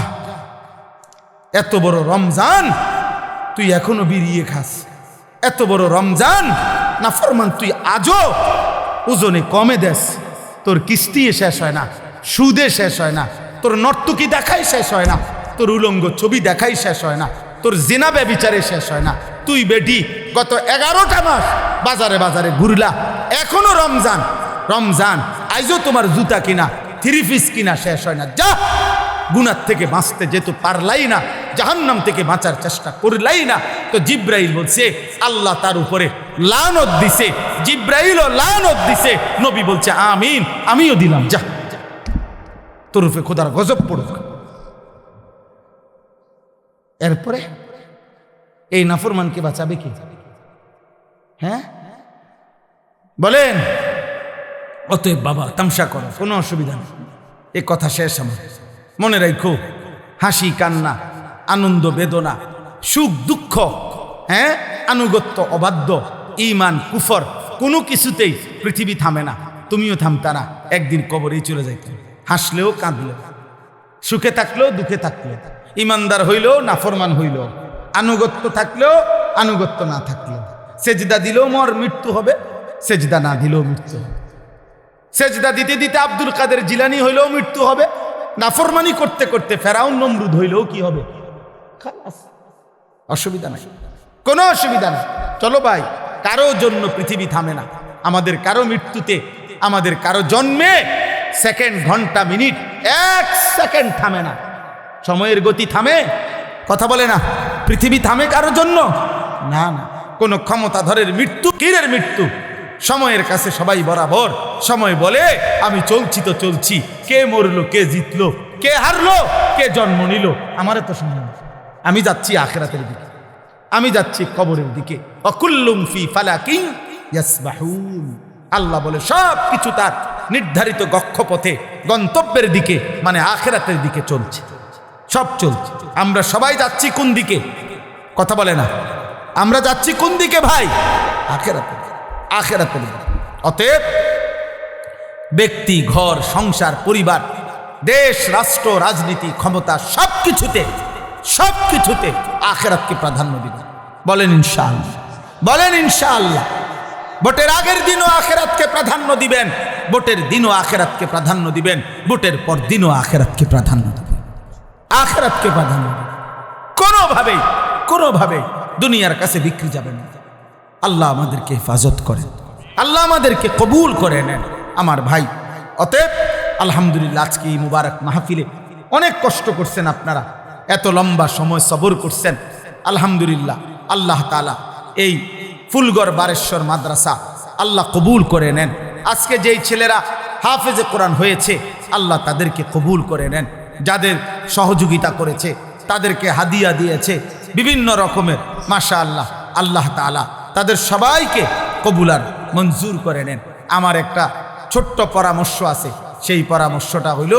এত বড় রমজান তুই এখনো বিড়িয়ে খাস, এত বড় রমজান নাফরমান তুই আজও ওজনে কমে দেস, তোর কিস্তি শেষ হয় না, সুদে শেষ হয় না, তোর নর্তকী দেখাই শেষ হয় না, তোর উলঙ্গ ছবি দেখাই শেষ হয় না, তোর জিনা ব্যভিচারে শেষ হয় না। তুই বেটি গত 11টা মাস বাজারে বাজারে ঘুরলা, এখনো রমজান, রমজান, আইজও তোমার জুতা কিনা থ্রি পিস কিনা শেষ হয় না। যা গুনার থেকে বাঁচতে যেহেতু পারলাই না, জাহান্নাম থেকে বাঁচার চেষ্টা করলাই না, তো জিব্রাইল বলছে আল্লাহ তার উপরে লানত দিছে, জিব্রাইলও লানত দিছে, নবী বলছে আমিন, আমিও দিলাম, যা তোর উপরে খোদার গজব পড়ুক। এরপরে এই নাফরমানকে বাঁচাবে কি? হ্যাঁ বলেন? অতএব বাবা তামসা করো, কোনো অসুবিধা নেই, এ কথা শেষ। আমার মনে রাখো, হাসি কান্না, আনন্দ বেদনা, সুখ দুঃখ, হ্যাঁ আনুগত্য অবাধ্য, ঈমান কুফর, কোনো কিছুতেই পৃথিবী থামে না, তুমিও থামতা না, একদিন কবরেই চলে যাইতে। হাসলেও কাঁদলেও, সুখে থাকলেও দুঃখে থাকলেও, ইমানদার হইলেও নাফরমান হইলেও, আনুগত্য থাকলেও আনুগত্য না থাকলেও, সেজদা দিলেও মোর মৃত্যু হবে, সেজদা না দিলেও মৃত্যু হবে। সেজদা দিতে দিতে আব্দুল কাদের জিলানী হইলেও মৃত্যু হবে, নাফরমানি করতে করতে ফেরাউন নমরুদ হইলেও কি হবে? খালাস, অসুবিধা নাই, কোনো অসুবিধা নেই। চলো ভাই, কারো জন্য পৃথিবী থামে না, আমাদের কারো মৃত্যুতে, আমাদের কারো জন্মে সেকেন্ড, ঘন্টা, মিনিট, এক সেকেন্ড থামে না। সময়ের গতি থামে? কথা বলে না। পৃথিবী থামে কারো জন্য? না না। কোন ক্ষমতাধরের মৃত্যু, কিরের মৃত্যু? সময়ের কাছে সবাই বরাবর। সময় বলে আমি চলছি তো চলছি, কে মরলো, কে জিতলো, কে হারলো, কে জন্ম নিল, আমারে তো সময়, আমি যাচ্ছি আখিরাতের দিকে, আমি যাচ্ছি কবরের দিকে। অকুল্লুম ফি ফালাকিন ইয়াসবাহুন। আল্লাহ বলে সব কিছু তার নির্ধারিত গক্ষপথে, গন্তব্যের দিকে, মানে আখিরাতের দিকে চলছে, সব চলছে। আমরা সবাই যাচ্ছি কোন দিকে? কথা বলে না। আমরা যাচ্ছি কোন দিকে ভাই? আখিরাতের, আখিরাতের দিকে। অতএব ব্যক্তি, ঘর, সংসার, পরিবার, দেশ, রাষ্ট্র, রাজনীতি, ক্ষমতা, সবকিছুতে আখিরাতকে প্রাধান্য দিবেন। বলেন ইনশাআল্লাহ, বলেন ইনশাআল্লাহ। ভোটের আগের দিনও আখিরাতকে প্রাধান্য দিবেন, ভোটের দিনও আখিরাতকে প্রাধান্য দিবেন, ভোটের পর দিনও আখিরাতকে প্রাধান্য দিবেন, আখিরাতকে প্রাধান্য দিবেন। কোনোভাবেই দুনিয়ার কাছে বিক্রি যাবে না। আল্লাহ আমাদেরকে হেফাজত করেন, আল্লাহ আমাদেরকে কবুল করে নেন আমার ভাই। অতএব আলহামদুলিল্লাহ, আজকে এই মুবারক মাহফিলে অনেক কষ্ট করছেন আপনারা, এত লম্বা সময় সবর করছেন। আলহামদুলিল্লাহ, আল্লাহ তাআলা এই ফুলগড় বারেশ্বর মাদ্রাসা আল্লাহ কবুল করে নেন। আজকে যেই ছেলেরা হাফেজে কোরআন হয়েছে, আল্লাহ তাদেরকে কবুল করে নেন। যাদের সহযোগিতা করেছে, তাদেরকে হাদিয়া দিয়েছে বিভিন্ন রকমের, মাশাআল্লাহ, আল্লাহ তাআলা তাদের সবাইকে কবুল আর মঞ্জুর করে নেন। আমার একটা ছোট্ট পরামর্শ আছে, সেই পরামর্শটা হইল,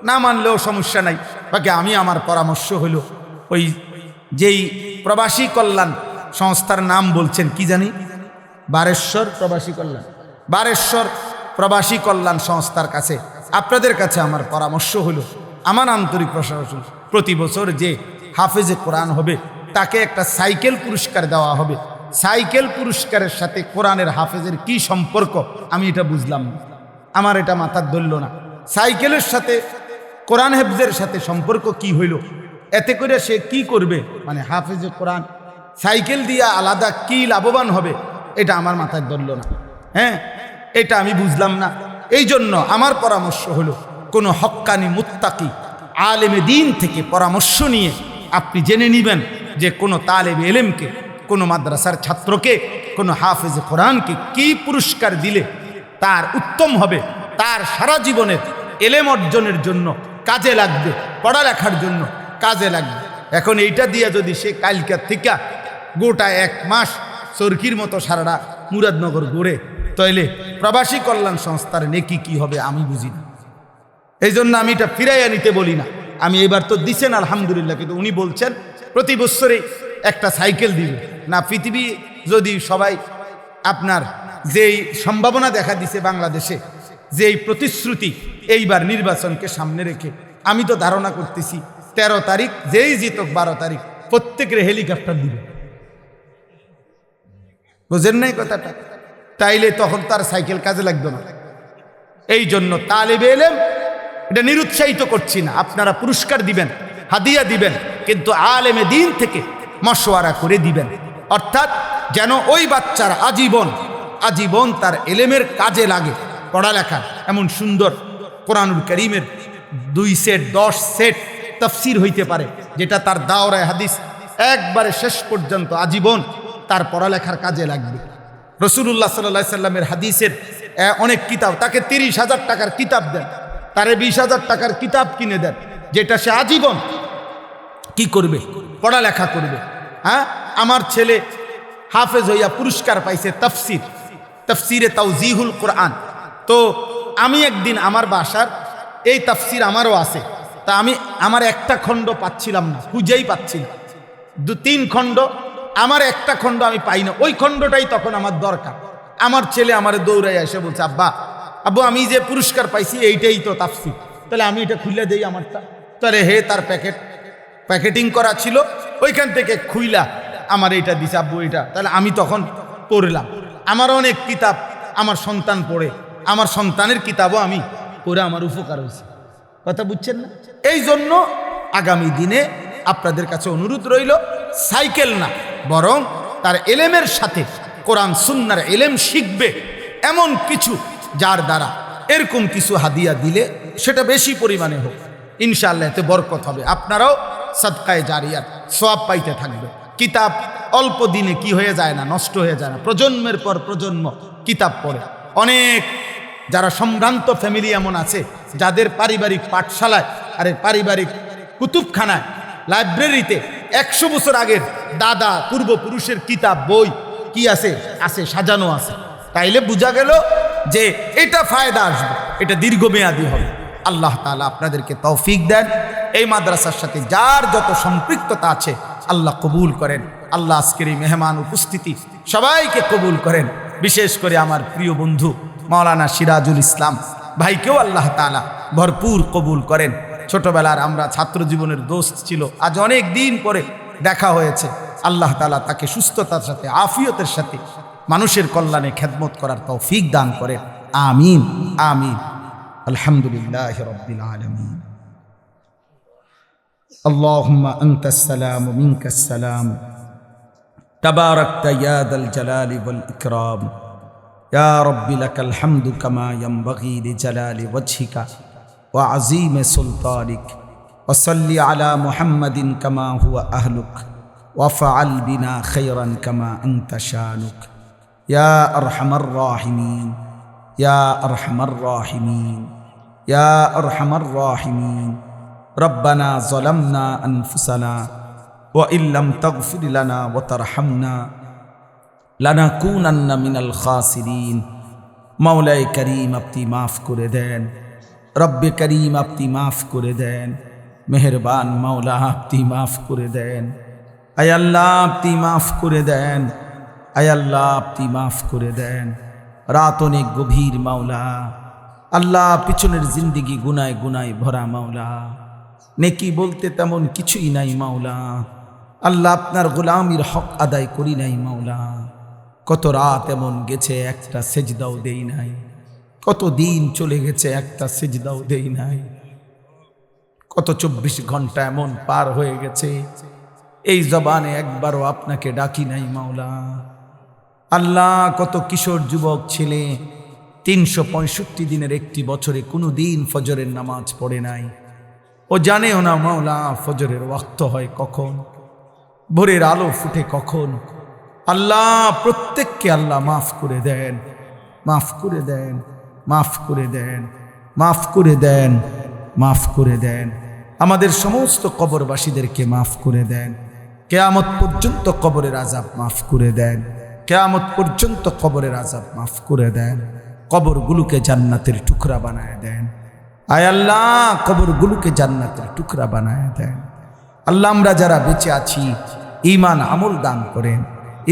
না মানলেও সমস্যা নাই, বাকি আমি আমার পরামর্শ হইল, ওই যেই প্রবাসী কল্যাণ সংস্থার নাম বলছেন কি জানি, বারেশ্বর প্রবাসী কল্যাণ, বারেশ্বর প্রবাসী কল্যাণ সংস্থার কাছে, আপনাদের কাছে আমার পরামর্শ হলো, আমার আন্তরিক প্রশাসন, প্রতি বছর যে হাফেজে কোরআন হবে তাকে একটা সাইকেল পুরস্কার দেওয়া হবে। সাইকেল পুরস্কারের সাথে কোরআনের হাফেজের কি সম্পর্ক আমি এটা বুঝলাম না, আমার এটা মাথার ধরল না। সাইকেলের সাথে কোরআন হেফজের সাথে সম্পর্ক কি হইল? এতে করে সে কি করবে? মানে হাফেজে কোরআন সাইকেল দিয়া আলাদা কি লাভবান হবে, এটা আমার মাথায় ধরল না। হ্যাঁ, এটা আমি বুঝলাম না। এই জন্য আমার পরামর্শ হলো, কোনো হক্কানি মুত্তাকি আলেমে দ্বীন থেকে পরামর্শ নিয়ে আপনি জেনে নেবেন যে কোনো তালেবে ইলমকে, কোনো মাদ্রাসার ছাত্রকে, কোনো হাফেজে কোরআনকে কি পুরস্কার দিলে তার উত্তম হবে, তার সারা জীবনের এলেম অর্জনের জন্য কাজে লাগবে, পড়ালেখার জন্য কাজে লাগবে। এখন এইটা দিয়ে যদি সে কালকার থেকে গোটা এক মাস চরকির মতো সারাটা মুরাদনগর ঘুরে, তাইলে প্রবাসী কল্যাণ সংস্থার নেকি কি হবে আমি বুঝি না। এই জন্য আমি এটা ফিরাইয়া নিতে বলি না। আমি এবার তো দিছেন আলহামদুলিল্লাহ, কিন্তু উনি বলছেন প্রতি বছরে একটা সাইকেল দিবে না। পৃথিবী যদি সবাই আপনার যেই সম্ভাবনা দেখা দিছে বাংলাদেশে, যেই প্রতিশ্রুতি এইবার নির্বাচনকে সামনে রেখে, আমি তো ধারণা করতেছি 13 তারিখ যেই জিতক 12 তারিখ প্রত্যেকের হেলিকপ্টার দিবে। বুঝেন নাই কথাটা? তাইলে তখন তার সাইকেল কাজে লাগবে না। এই জন্য তালেবে ইলম, এটা নিরুৎসাহিত করছি না, আপনারা পুরস্কার দিবেন, হাদিয়া দিবেন, কিন্তু আলেমে দ্বীন থেকে মশওয়ারা করে দিবেন, অর্থাৎ যেন ওই বাচ্চার আজীবন তার এলেমের কাজে লাগে, পড়ালেখা। এমন সুন্দর কোরআনুল কারীমের 2 সেট 10 সেট তাফসীর হইতে পারে, যেটা তার দাওরায়ে হাদিস একবারে শেষ পর্যন্ত আজীবন তার পড়ালেখার কাজে লাগবে। রাসূলুল্লাহ সাল্লাল্লাহু আলাইহি সাল্লামের হাদিসের অনেক কিতাব, তাকে 30,000 টাকার কিতাব দেন, তারে 20,000 টাকার কিতাব কিনে দেন, যেটা সে আজীবন কি করবে? পড়ালেখা করবে। হ্যাঁ, আমার ছেলে হাফেজ হইয়া পুরস্কার পাইছে তাফসিরে তাওজিহুল কোরআন। তো আমি একদিন আমার বাসার এই তাফসির আমারও আছে, তা আমি আমার একটা খণ্ড পাচ্ছিলাম না, খুঁজেই পাচ্ছিলাম। 2-3 খণ্ড, আমার একটা খণ্ড আমি পাই না, ওই খণ্ডটাই তখন আমার দরকার। আমার ছেলে আমারে দৌড়াই এসে বলছে, আব্বু আমি যে পুরস্কার পাইছি এইটাই তো তাফসির, তাহলে আমি এটা খুলে দেই আমারটা। তাহলে তার প্যাকেটিং করা ছিল, ওইখান থেকে খুইলা আমার এটা দিছে, আব্বু এটা। তাহলে আমি তখন পড়লাম। আমার অনেক কিতাব আমার সন্তান পড়ে, আমার সন্তানের কিতাবও আমি পড়ে আমার উপকার হয়েছে। কথা বুঝছেন না? এই জন্য আগামী দিনে আপনাদের কাছে অনুরোধ রইল, সাইকেল না বরং তার এলেমের সাথে কোরআন সুন্নাহর এলেম শিখবে এমন কিছু, যার দ্বারা এরকম কিছু হাদিয়া দিলে সেটা বেশি পরিমাণে হোক, ইনশাআল্লাহ এতে বরকত হবে। আপনারাও সাদকায়ে জারিয়াত সওয়াব পাইতে থাকবে। কিতাব অল্প দিনে কি হয়ে যায় না, নষ্ট হয়ে যায় না, প্রজন্মের পর প্রজন্ম কিতাব পড়ে। অনেক যারা সম্ভ্রান্ত ফ্যামিলি এমন আছে, যাদের পারিবারিক পাঠশালায় আরে পারিবারিক কুতুবখানায় লাইব্রেরিতে 100 বছর আগের দাদা পূর্বপুরুষের কিতাব বই কি আছে সাজানো আছে। তাইলে বোঝা গেল যে এটা ফায়দা আসবে, এটা দীর্ঘমেয়াদী হবে। আল্লাহ তাআলা আপনাদেরকে তৌফিক দেন। এই মাদ্রাসার সাথে যার যত সম্পৃক্ততা আছে আল্লাহ কবুল করেন। আল্লাহ আজকের এই মেহমান উপস্থিতি সবাইকে কবুল করেন। বিশেষ করে আমার প্রিয় বন্ধু মাওলানা সিরাজুল ইসলাম ভাইকেও আল্লাহ তাআলা ভরপুর কবুল করেন। ছোটবেলার আমরা ছাত্র জীবনের দোস্ত ছিল, আজ অনেক দিন পরে দেখা হয়েছে। আল্লাহ তাআলা তাকে সুস্থতার সাথে আফিয়তের সাথে মানুষের কল্যাণে খেদমত করার তৌফিক দান করেন। আমিন আমিন। আলহামদুলিল্লাহি রাব্বিল আলামিন। আল্লাহুম্মা আনতাস সালাম ওয়া মিনকাস সালাম। তাবারাকতা ইয়া যাল জালালি ওয়াল ইকরাম। ইয়া রাব্বি লাকাল হামদু কামা ইয়ানবাগি লিজালালি ওয়াজহিকা ওয়া আযীমি সুলতানিক। ওয়া সাল্লি আলা মুহাম্মাদিন কামা হুয়া আহলুক ওয়া ফাআল বিনা খায়রান কামা আনতা শানুক। ইয়া আরহামার রাহিমিন, ইয়া আরহামার রাহিমিন, ইয়া আরহামার রাহিমিন। রব্বানা যালামনা আনফুসানা ওয়া ইল্লাম তাগফির লানা ওয়া তারহামনা লানাকুনান্না মিনাল খাসিরিন। মাওলায়ে করিম আপনি মাফ করে দেন, রব্বে করিম আপনি মাফ করে দেন, মেহেরবান মাওলা আপনি মাফ করে দেন। আয় আল্লাহ আপনি মাফ করে দেন, আয় আল্লাহ আপনি মাফ করে দেন। রাত অনেক গভীর মাওলা, আল্লাহ পিছনের জিন্দিগি গুনায় গুনায় ভরা মাওলা, নেকি বলতে তেমন কিছুই নাই মাওলা। আল্লাহ আপনার গোলামির হক আদায় করি নাই মাওলা। কত রাত এমন গেছে একটা সেজদাও দেই নাই, কত দিন চলে গেছে একটা সেজদাও দেই নাই, কত 24 ঘন্টা এমন পার হয়ে গেছে এই জবানে একবারও আপনাকে ডাকি নাই মাওলা। আল্লাহ কত কিশোর যুবক ছেলে 365 দিনের একটি বছরে কোনো দিন ফজরের নামাজ পড়ে নাই, ও জানেও না মাওলা ফজরের ওয়াক্ত হয় কখন, ভোরের আলো ফুটে কখন। আল্লাহ প্রত্যেককে আল্লাহ মাফ করে দেন, মাফ করে দেন, মাফ করে দেন, মাফ করে দেন, মাফ করে দেন। আমাদের সমস্ত কবরবাসীদেরকে মাফ করে দেন। কিয়ামত পর্যন্ত কবরের আযাব মাফ করে দেন, কিয়ামত পর্যন্ত কবরের আযাব মাফ করে দেন। কবরগুলোকে জান্নাতের টুকরা বানায় দেন। আয় আল্লাহ কবরগুলোকে জান্নাতের টুকরা বানায় দেন। আল্লাহ আমরা যারা বেঁচে আছি ঈমান আমল দান করেন,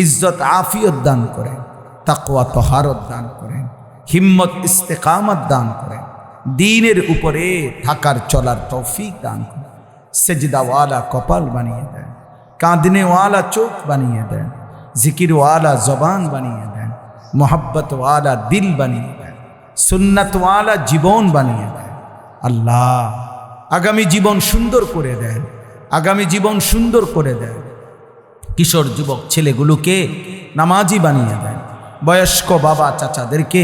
ইজ্জত আফিয়ত দান করেন, তাকওয়া তহারত দান করেন, হিম্মত ইস্তেকামত দান করেন, দ্বীনের উপরে থাকার চলার তৌফিক দান করেন। সেজদাওয়ালা কপাল বানিয়ে দেন, কাঁদনেওয়ালা চোখ বানিয়ে দেন, জিকিরওয়ালা জবান বানিয়ে দেন, মোহাব্বতওয়ালা দিল বানিয়ে দেন, সুন্নতওয়ালা জীবন বানিয়ে দেন। আল্লাহ আগামী জীবন সুন্দর করে দেন, আগামী জীবন সুন্দর করে দেন। কিশোর যুবক ছেলেগুলোকে নামাজি বানিয়ে দেন, বয়স্ক বাবা চাচাদেরকে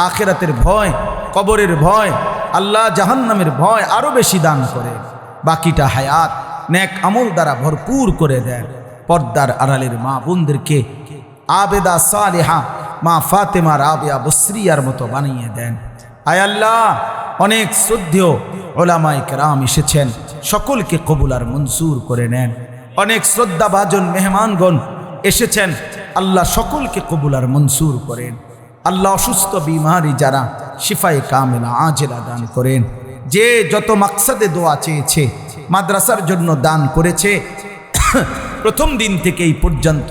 আখিরাতের ভয়, কবরের ভয়, আল্লাহ জাহান্নামের ভয় আরো বেশি দান করেন। বাকিটা হায়াত নেক আমল দ্বারা ভরপুর করে দেন। পর্দার আড়ালের মা বোনদেরকে আবেদা সালেহা মা ফাতেমা রাবেয়া বসরিয়ার মতো বানিয়ে দেন। আয় আল্লাহ, অনেক শ্রদ্ধেয় ওলামায়ে কেরাম এসেছেন, সকলকে কবুল আর মঞ্জুর করে নেন। অনেক শ্রদ্ধাভাজন মেহমানগণ এসেছেন, আল্লাহ সকলকে কবুল আর মঞ্জুর করেন। আল্লাহ অসুস্থ বিমারি যারা শিফায়ে কামেলা আজেলা দান করেন। যে যত মাকসাদে দোয়া চেয়েছে, মাদ্রাসার জন্য দান করেছে, প্রথম দিন থেকে এই পর্যন্ত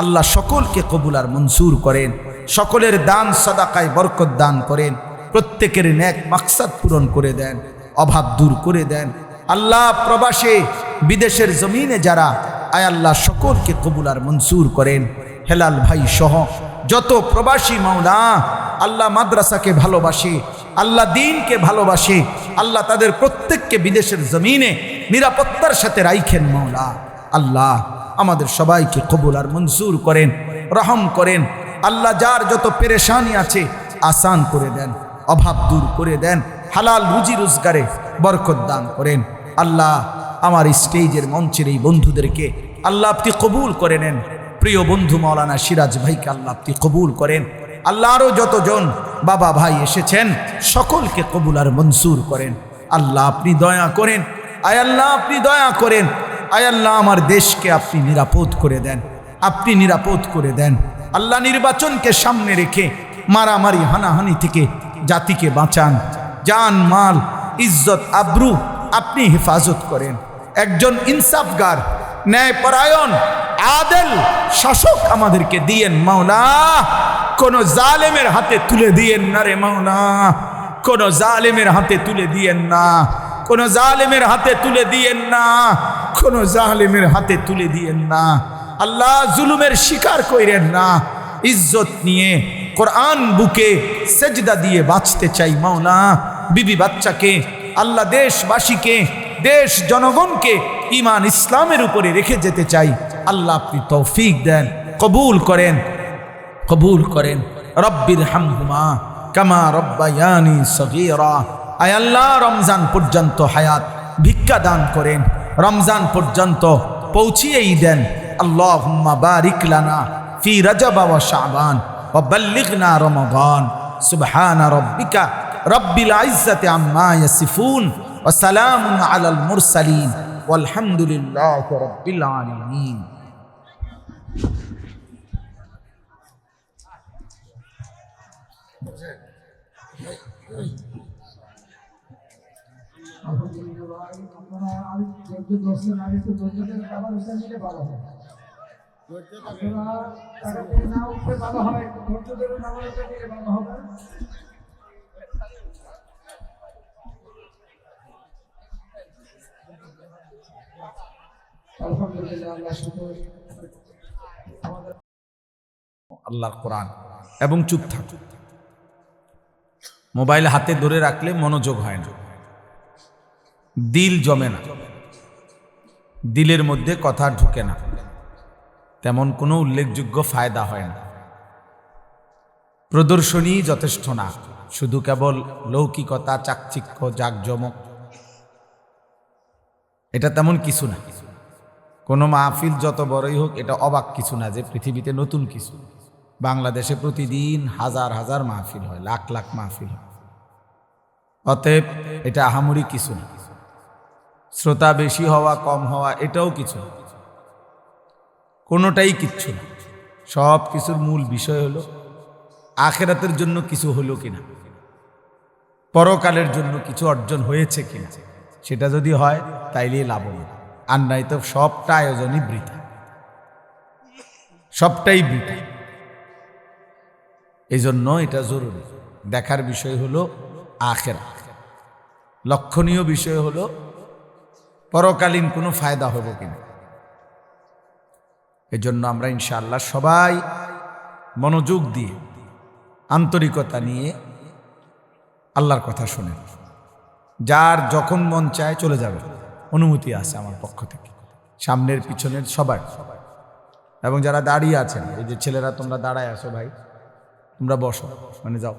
আল্লাহ সকলকে কবুল আর মঞ্জুর করেন। সকলের দান সাদাকায় বরকত দান করেন। প্রত্যেকের নেক মাকসাদ পূরণ করে দেন, অভাব দূর করে দেন। আল্লাহ প্রবাসে বিদেশের জমিনে যারা, আয় আল্লাহ সকলকে কবুল আর মঞ্জুর করেন। হেলাল ভাই সহ যত প্রবাসী মাওলা আল্লাহ মাদ্রাসাকে ভালোবাসে, আল্লাহ দ্বীনকে ভালোবাসে, আল্লাহ তাদের প্রত্যেককে বিদেশের জমিনে নিরাপত্তার সাথে রাইখেন মাওলা। আল্লাহ আমাদের সবাইকে কবুল আর মঞ্জুর করেন, রহম করেন। আল্লাহ যার যত পেরেশানি আছে আসান করে দেন, অভাব দূর করে দেন, হালাল রুজি রোজগারে বরকত দান করেন। আল্লাহ আমার স্টেজের মঞ্চের এই বন্ধুদেরকে আল্লাহ আপনি কবুল করে নেন। প্রিয় বন্ধু মাওলানা সিরাজ ভাইকে আল্লাহ আপনি কবুল করেন। আল্লাহ আরও যতজন বাবা ভাই এসেছেন সকলকে কবুল আর মঞ্জুর করেন। আল্লাহ আপনি দয়া করেন, আয় আল্লাহ আপনি দয়া করেন। আয় আল্লাহ আমার দেশকে আপনি নিরাপদ করে দেন, আপনি নিরাপদ করে দেন। আল্লাহ নির্বাচনকে সামনে রেখে মারামারি হানাহানি থেকে জাতিকে বাঁচান। জান মাল ইজ্জত আব্রু আপনি হেফাজত করেন। একজন ইনসাফগার ন্যায়পরায়ণ আদেল শাসক আমাদেরকে দিয়েন মাওলা। কোন জালেমের হাতে তুলে দিয়েন না রে মাওলা, কোন জালেমের হাতে তুলে দিয়েন না, কোন জালেমের হাতে তুলে দিয়েন না, কোন জালেমের হাতে তুলে দিয়েন না। আল্লাহ জুলুমের শিকার কইরেন না। ইজ্জত নিয়ে কোরআন বুকে সেজদা দিয়ে বাঁচতে চাই মাওলা। বিবি বাচ্চাকে আল্লাহ দেশবাসীকে দেশ জনগণকে ঈমান ইসলামের উপরে রেখে যেতে চাই। আল্লাহ আপনি তৌফিক দেন, কবুল করেন, কবুল করেন। রব্বির হামহুমা কামা রব্বায়ানি সগীরা। আয় আল্লাহ রমজান পর্যন্ত হায়াত ভিক্ষা দান করেন, রমজান পর্যন্ত পৌঁছিয়েই দেন। আল্লাহুম্মা বারিক লানা ফি রজব ওয়া শাবান ওয়া বাল্লিগনা রমাদান। সুবহান রাব্বিকা রব্বিল ইজ্জাতি আম্মা ইয়াসিফুন ওয়া সালামুন আলাল মুরসালিন ওয়ালহামদুলিল্লাহি রাব্বিল আলামিন। আল্লাহর কোরআন এবং চুপ থাক। মোবাইল হাতে ধরে রাখলে মনোযোগ হয় না, দিল জমে না, দিলের মধ্যে কথা ঢুকে না, তেমন কোনো উল্লেখযোগ্য ফায়দা হয় না। প্রদর্শনী যথেষ্ট না, শুধু কেবল লৌকিকতা, চাকচিক্য, জাকজমক, এটা তেমন কিছু না। কোনো মাহফিল যত বড়ই হোক এটা অবাক কিছু না যে পৃথিবীতে নতুন কিছু। বাংলাদেশে প্রতিদিন হাজার হাজার মাহফিল হয়, লাখ লাখ মাহফিল হয়। অতএব এটা আহামরি কিছু না। শ্রোতা বেশি হওয়া কম হওয়া এটাও কিছু না, কোনোটাই কিচ্ছু না। সব কিছুর মূল বিষয় হলো আখিরাতের জন্য কিছু হলো কিনা, পরকালের জন্য কিছু অর্জন হয়েছে কিনা। সেটা যদি হয় তাইলে লাভবান, আর নাই তো সবটা আয়োজনই বৃথা, সবটাই বৃথা। এই জন্য এটা জরুরি। দেখার বিষয় হলো আখিরাত, লক্ষণীয় বিষয় হলো পরকালীন কোনো ফায়দা হবে কিনা। এজন্য আমরা ইনশাআল্লাহ সবাই মনোযোগ দিয়ে আন্তরিকতা নিয়ে আল্লাহর কথা শুনেন। যার যখন মন চায় চলে যাবে, অনুমতি আছে আমার পক্ষ থেকে, সামনের পিছনের সবার। এবং যারা দাঁড়িয়ে আছেন, এই যে ছেলেরা তোমরা দাঁড়ায় আসো ভাই, তোমরা বসো, মানে যাও,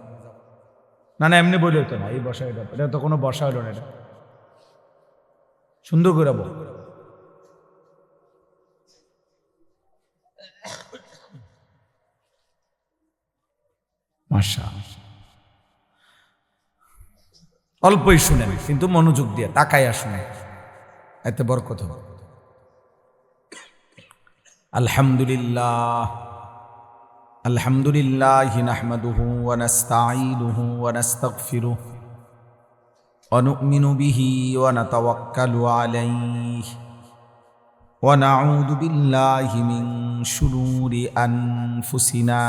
না না এমনি বলে হতো না, এই বসা, এটা তো কোনো বসা হলো না, এটা সুন্দর করে বল। মাশাআল্লাহ, অল্পই শুনেন কিন্তু মনোযোগ দিয়ে তাকাইয়া শুনে, এতে বরকত হবে। আলহামদুলিল্লাহ, আলহামদুলিল্লাহ নাহমাদুহু ওয়া নাস্তাঈনুহু ওয়া নাস্তাগফিরুহু ওয়া নু'মিনু বিহি ওয়া নাতাওয়াক্কালু আলাইহি ওয়া নাউযু বিল্লাহি মিন শুরুরি আনফুসিনা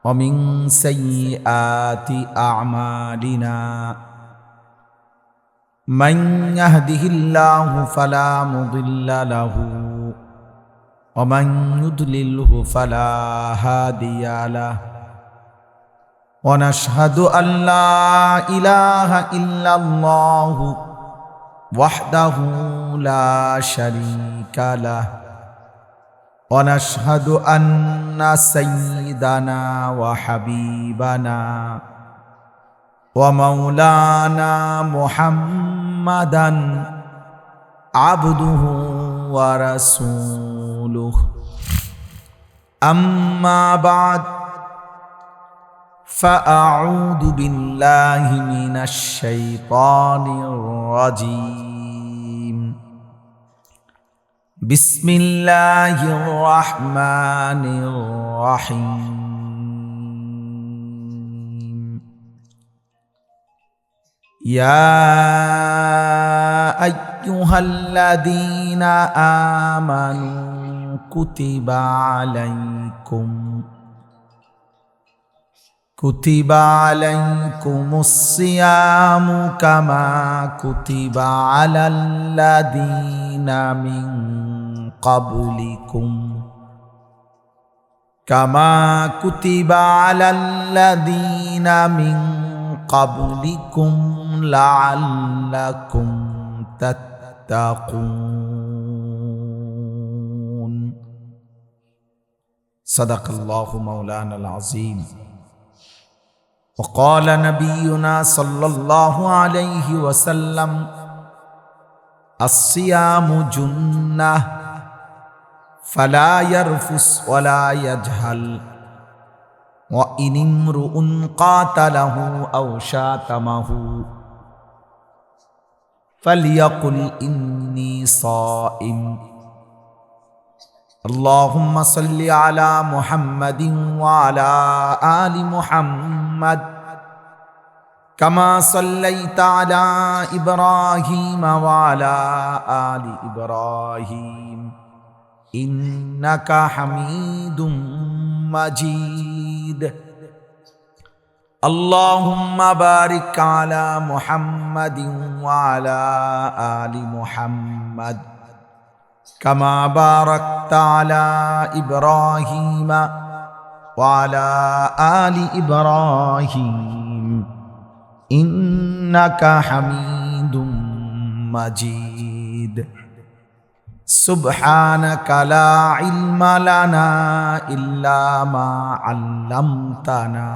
ওয়া মিন সাইয়্যাতি আ'মালিনা। মান ইয়াহদিহিল্লাহু ফালা মুদিল্লা লাহু ওয়া মান ইউদ্লিলহু ফালা হাদিয়া লাহু। ওয়া নাশহাদু আল্লা ইলাহা ইল্লাল্লাহু ওয়াহদাহু লা শারীকা লাহু। ওয়া নাশহাদু আন্না সাইয়্যিদানা ওয়া হাবিবানা ওয়া মাওলানা মুহাম্মাদান আবদুহু ওয়া রাসূলুহু। আম্মা বা'দ, ফাআউযু বিল্লাহি মিনাশ শাইতানির রাজীম। বিসমিল্লাহির রাহমানির রাহিম। ইয়া আইয়ুহাল্লাযীনা আমানু কুতিবা আলাইকুমুস সিয়ামু কামা কুতিবা আলাল্লাযীনা মিন ক্বাবলিকুম লাআল্লাকুম তাত্তাকুন। সাদাকাল্লাহু মাওলানাল আযীম। وقال نبينا صلى الله عليه وسلم: الصيام جنة فلا يرفث ولا يجهل وإن امرؤ قاتله أو شاتمه فليقل إني صائم. اللهم صل على محمد وعلى آل محمد كما صليت على إبراهيم وعلى آل إبراهيم إنك حميد مجيد. اللهم بارك على محمد وعلى آل محمد كما باركت على إبراهيم وعلى آل إبراهيم إنك حميد مجيد. سبحانك لا علم لنا إلا ما علمتنا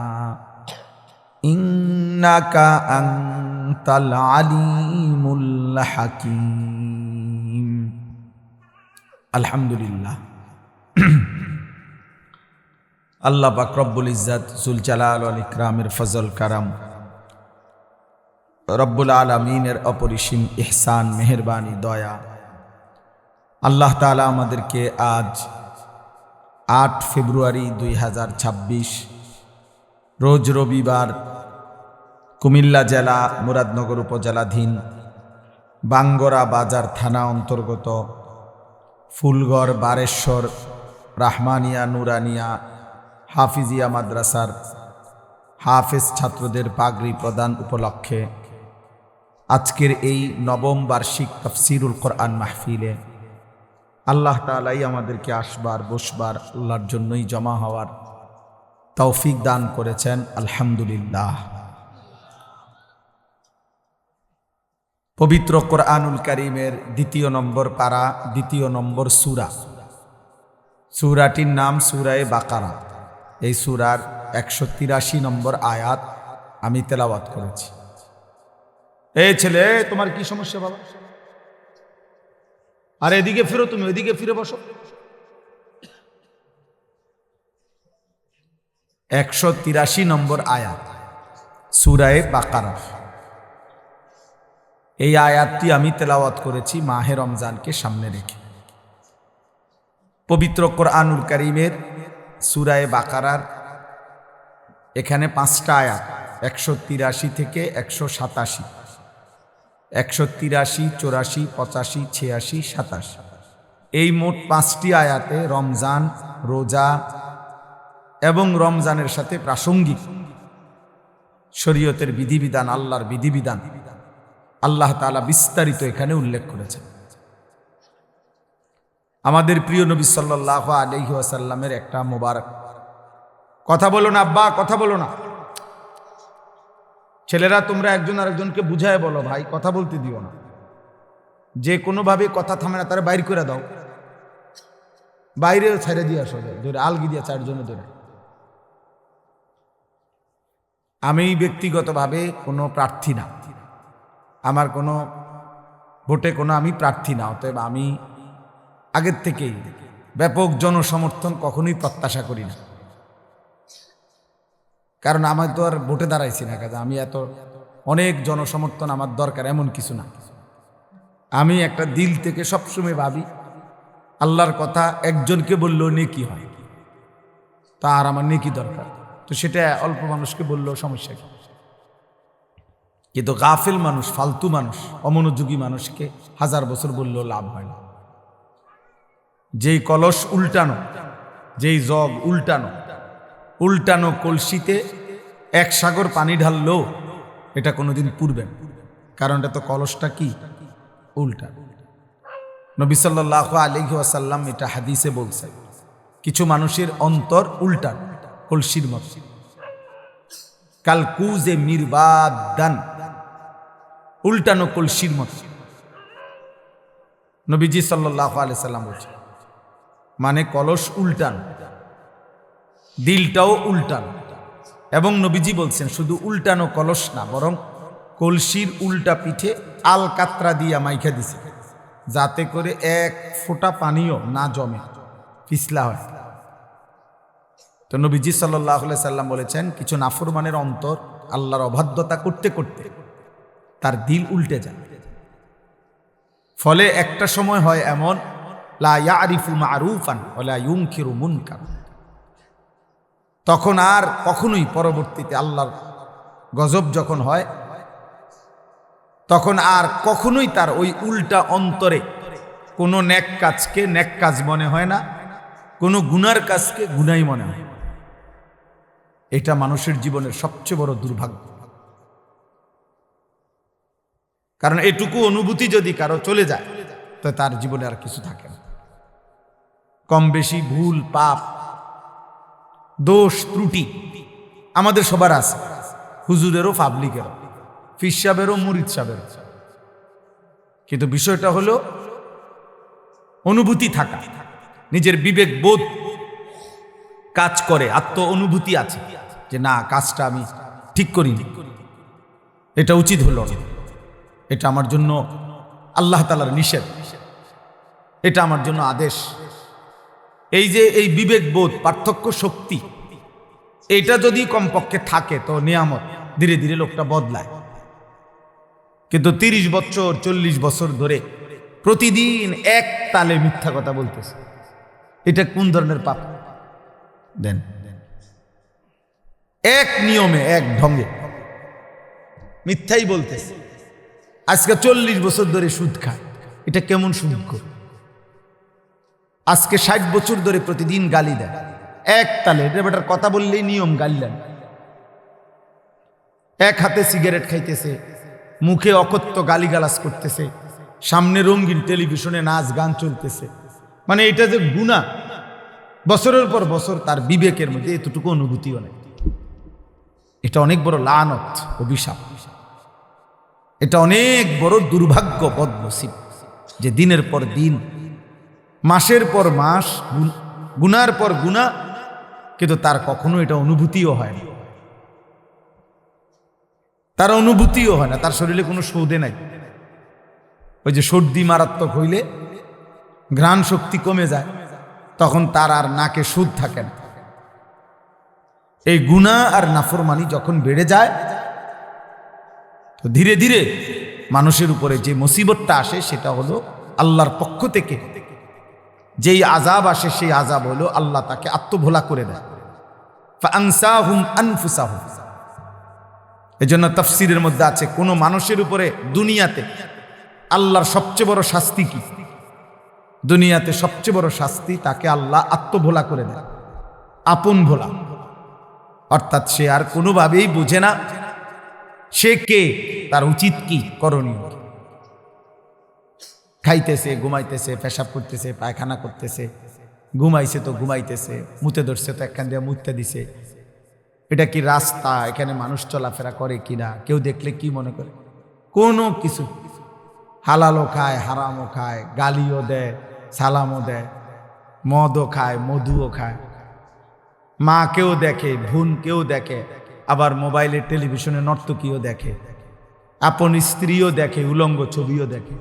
إنك أنت العليم الحكيم. আলহামদুলিল্লাহ, আল্লাহ পাক রব্বুল ইজ্জাত জুল জালাল ওয়াল ইকরামের ফজল কারাম, রব্বুল আলামিনের অপরিসীম ইহসান, মেহেরবানি, দয়া, আল্লাহ তাআলা আমাদেরকে আজ 8 ফেব্রুয়ারি 2026 রোজ রবিবার কুমিল্লা জেলা মুরাদনগর উপজেলাধীন বাঙ্গরা বাজার থানা অন্তর্গত ফুলগড় বারেশ্বর রাহমানিয়া নুরানিয়া হাফিজিয়া মাদ্রাসার হাফেজ ছাত্রদের পাগড়ি প্রদান উপলক্ষে আজকের এই নবম বার্ষিক তাফসিরুল কোরআন মাহফিলে আল্লাহ তাআলাই আমাদেরকে আসবার বসবার আল্লাহর জন্যই জমা হওয়ার তৌফিক দান করেছেন। আলহামদুলিল্লাহ। পবিত্র কোরআনুল কারীমের 2 নম্বর পারা, 2 নম্বর সূরা। সূরাটির নাম সূরায়ে বাকারা। এই সূরার 183 নম্বর আয়াত আমি তেলাওয়াত করেছি। এই ছেলে, তোমার কি সমস্যা বাবা? আর এদিকে ফিরো, তুমি ওইদিকে ফিরে বসো। 183 নম্বর আয়াত সূরা বাকারা। এই আয়াতটি আমি তেলাওয়াত করেছি মাহে রমজানকে সামনে রেখে। পবিত্র কোরআনুল কারীমের সূরা বাকারার এখানে 5টা আয়াত, 183 থেকে 187, 183, 84, 85, 86, 27, এই মোট 5টি আয়াতে রমজান, রোজা এবং রমজানের সাথে প্রাসঙ্গিক শরীয়তের বিধিবিধান, আল্লাহর বিধিবিধান আল্লাহ তাআলা বিস্তারিত এখানে উল্লেখ করেছেন। আমাদের প্রিয় নবী সাল্লাল্লাহু আলাইহি ওয়াসাল্লামের একটা মোবারক কথা বলো না আব্বা, কথা বলো না। ছেলেরা, তোমরা একজন আরেকজনকে বুঝায় বলো, ভাই কথা বলতে দিও না। যে কোনোভাবে কথা থামে না তারা বাইর করে দাও, বাইরে ছেড়ে দিয়ে আসো, ধরে আলগি দিয়া 4 জনে ধরে। আমি ব্যক্তিগতভাবে কোনো প্রার্থী না, আমার কোনো ভোটে কোনো আমি প্রার্থী না, অতএব আমি আগের থেকেই ব্যাপক জনসমর্থন কখনোই প্রত্যাশা করি না। কারণ আমার তো আর ভোটে দাঁড়াইছি না, কাজে আমি এত অনেক জনসমর্থন আমার দরকার এমন কিছু না। আমি একটা দিল থেকে সবসময় ভাবি আল্লাহর কথা একজনকে বললেও নেকি হয়, তার আমার নেকি দরকার, তো সেটা অল্প মানুষকে বললেও সমস্যা কি। কিন্তু গাফিল মানুষ, ফালতু মানুষ, অমনোযোগী মানুষকে 1000 বছর বললেও লাভ হয় না। যেই কলস উল্টানো, যেই জগ উল্টানো, উল্টানো কলসিতে 1 সাগর পানি ঢাললেও এটা কোনোদিন পুরবে না, কারণ এটা তো কলসটা কি উল্টা। নবী সাল্লাল্লাহু আলাইহি ওয়াসাল্লাম এটা হাদিসে বলছেন, কিছু মানুষের অন্তর উল্টা কলসির মতো, কালকুজে মিরবাদান, উল্টানো কলসির মতো। নবীজি সাল্লাল্লাহু আলাইহি সাল্লাম বলছেন, মানে কলস উল্টানো, দিলটাও উল্টানো। এবং নবীজি বলছেন শুধু উল্টানো কলস না, বরং কলসির উল্টা পিঠে আল কাতরা দিয়া মাইখা দিছে, যাতে করে 1 ফোঁটা পানিও না জমে, পিছলা হয়। তো নবীজি সাল্লাল্লাহু আলাইহি সাল্লাম বলেছেন, কিছু নাফরমানের অন্তর আল্লাহর অবাধ্যতা করতে করতে তার দিল উল্টে যায়। ফলে একটা সময় হয় এমন, লা ইয়ারিফু মারুফান ওয়ালা ইউনকিরু মুনকার, তখন আর কখনোই পরবর্তীতে আল্লাহর গজব যখন হয়, তখন আর কখনোই তার ওই উল্টা অন্তরে কোনো নেক কাজকে নেক কাজ মনে হয় না, কোনো গুনার কাজকে গুনাই মনে হয়। এটা মানুষের জীবনের সবচেয়ে বড় দুর্ভাগ্য। কারণ এটুকু অনুভূতি যদি কারো চলে যায়, তো তার জীবনে আর কিছু থাকে না। কম বেশি ভুল, পাপ, দোষ, ত্রুটি আমাদের সবার আছে, হুজুরেরও, পাবলিকেরও, ফির সাহেবেরও, মুরিদ সাহেবেরও। কিন্তু বিষয়টা হলো অনুভূতি থাকা, নিজের বিবেক বোধ কাজ করে, আত্ম অনুভূতি আছে যে না, কাজটা আমি ঠিক করিনি, এটা উচিত হলো না, এটা আমার জন্য আল্লাহ তাআলার নিষেধ, এটা আমার জন্য আদেশ। এই যে এই বিবেক বোধ, পার্থক্য শক্তি, এটা যদি কমপক্ষে থাকে তো নিয়ামত, ধীরে ধীরে লোকটা বদলায়। কিন্তু 30 বছর 40 বছর ধরে প্রতিদিন এক তালে মিথ্যা কথা বলতেছে, এটা কোন ধরনের পাপ? দেন এক নিয়মে, এক ঢঙ্গে মিথ্যাই বলতেছে। আজকে 40 বছর ধরে সুদ খায়, এটা কেমন সুদ খোর? আজকে 60 বছর ধরে প্রতিদিন গালি দেয় এক তালে, এটা বেটার কথা বললেই নিয়ম গালিলেন। এক হাতে সিগারেট খাইতেছে, মুখে অকথ্য গালিগালাজ করতেছে, সামনে রঙিন টেলিভিশনে নাচ গান চলতেছে, মানে এটা যে গুনাহ, বছরের পর বছর তার বিবেকের মধ্যে এতটুকু অনুভূতিও নেই। এটা অনেক বড় লানত, অভিশাপ, এটা অনেক বড় দুর্ভাগ্য, বদনসিব, যে দিনের পর দিন, মাসের পর মাস গুনার পর গুনাহ, কিন্তু তার কখনো এটা অনুভূতিও হয় না। তার অনুভূতিও হয় না, তার শরীরে কোনো সৌদে নাই। ওই যে সর্দি মারাত্মক হইলে ঘ্রাণ শক্তি কমে যায়, তখন তার আর নাকে সুদ থাকে না। এই গুনাহ আর নাফরমানি যখন বেড়ে যায়, তো ধীরে ধীরে মানুষের উপরে যে মুসিবতটা আসে সেটা হলো আল্লাহর পক্ষ থেকে যেই আযাব আসে, সেই আযাব হলো আল্লাহ তাকে আত্মভোলা করে দেয়। ফাআনসাহুম আনফুসাহুম। এজন্য তাফসীরের মধ্যে আছে, কোনো মানুষের উপরে দুনিয়াতে আল্লাহর সবচেয়ে বড় শাস্তি কি? দুনিয়াতে সবচেয়ে বড় শাস্তি, তাকে আল্লাহ আত্মভোলা করে দেয়, আপন ভোলা। অর্থাৎ সে আর কোনোভাবেই বোঝে না সে কে, তার উচিত কি, করণীয় কি। খাইতেছে, ঘুমাইতেছে, পেশাব করতেছে, পায়খানা করতেছে, ঘুমাইছে তো ঘুমাইতেছে, মুতে ধরছে তো একখান দিয়ে মুতে দিছে। এটা কি রাস্তা? এখানে মানুষ চলাফেরা করে কিনা, কেউ দেখলে কি মনে করে? কোনো কিছু। হালালও খায়, হারামও খায়, গালিও দেয়, সালামও দেয়, মদও খায়, মধুও খায়, মাকেও দেখে, বোনকেও দেখে, আবার মোবাইলে টেলিভিশনে নর্তকীও দেখে, আপন স্ত্রীও দেখে, উলঙ্গ ছবিও দেখে।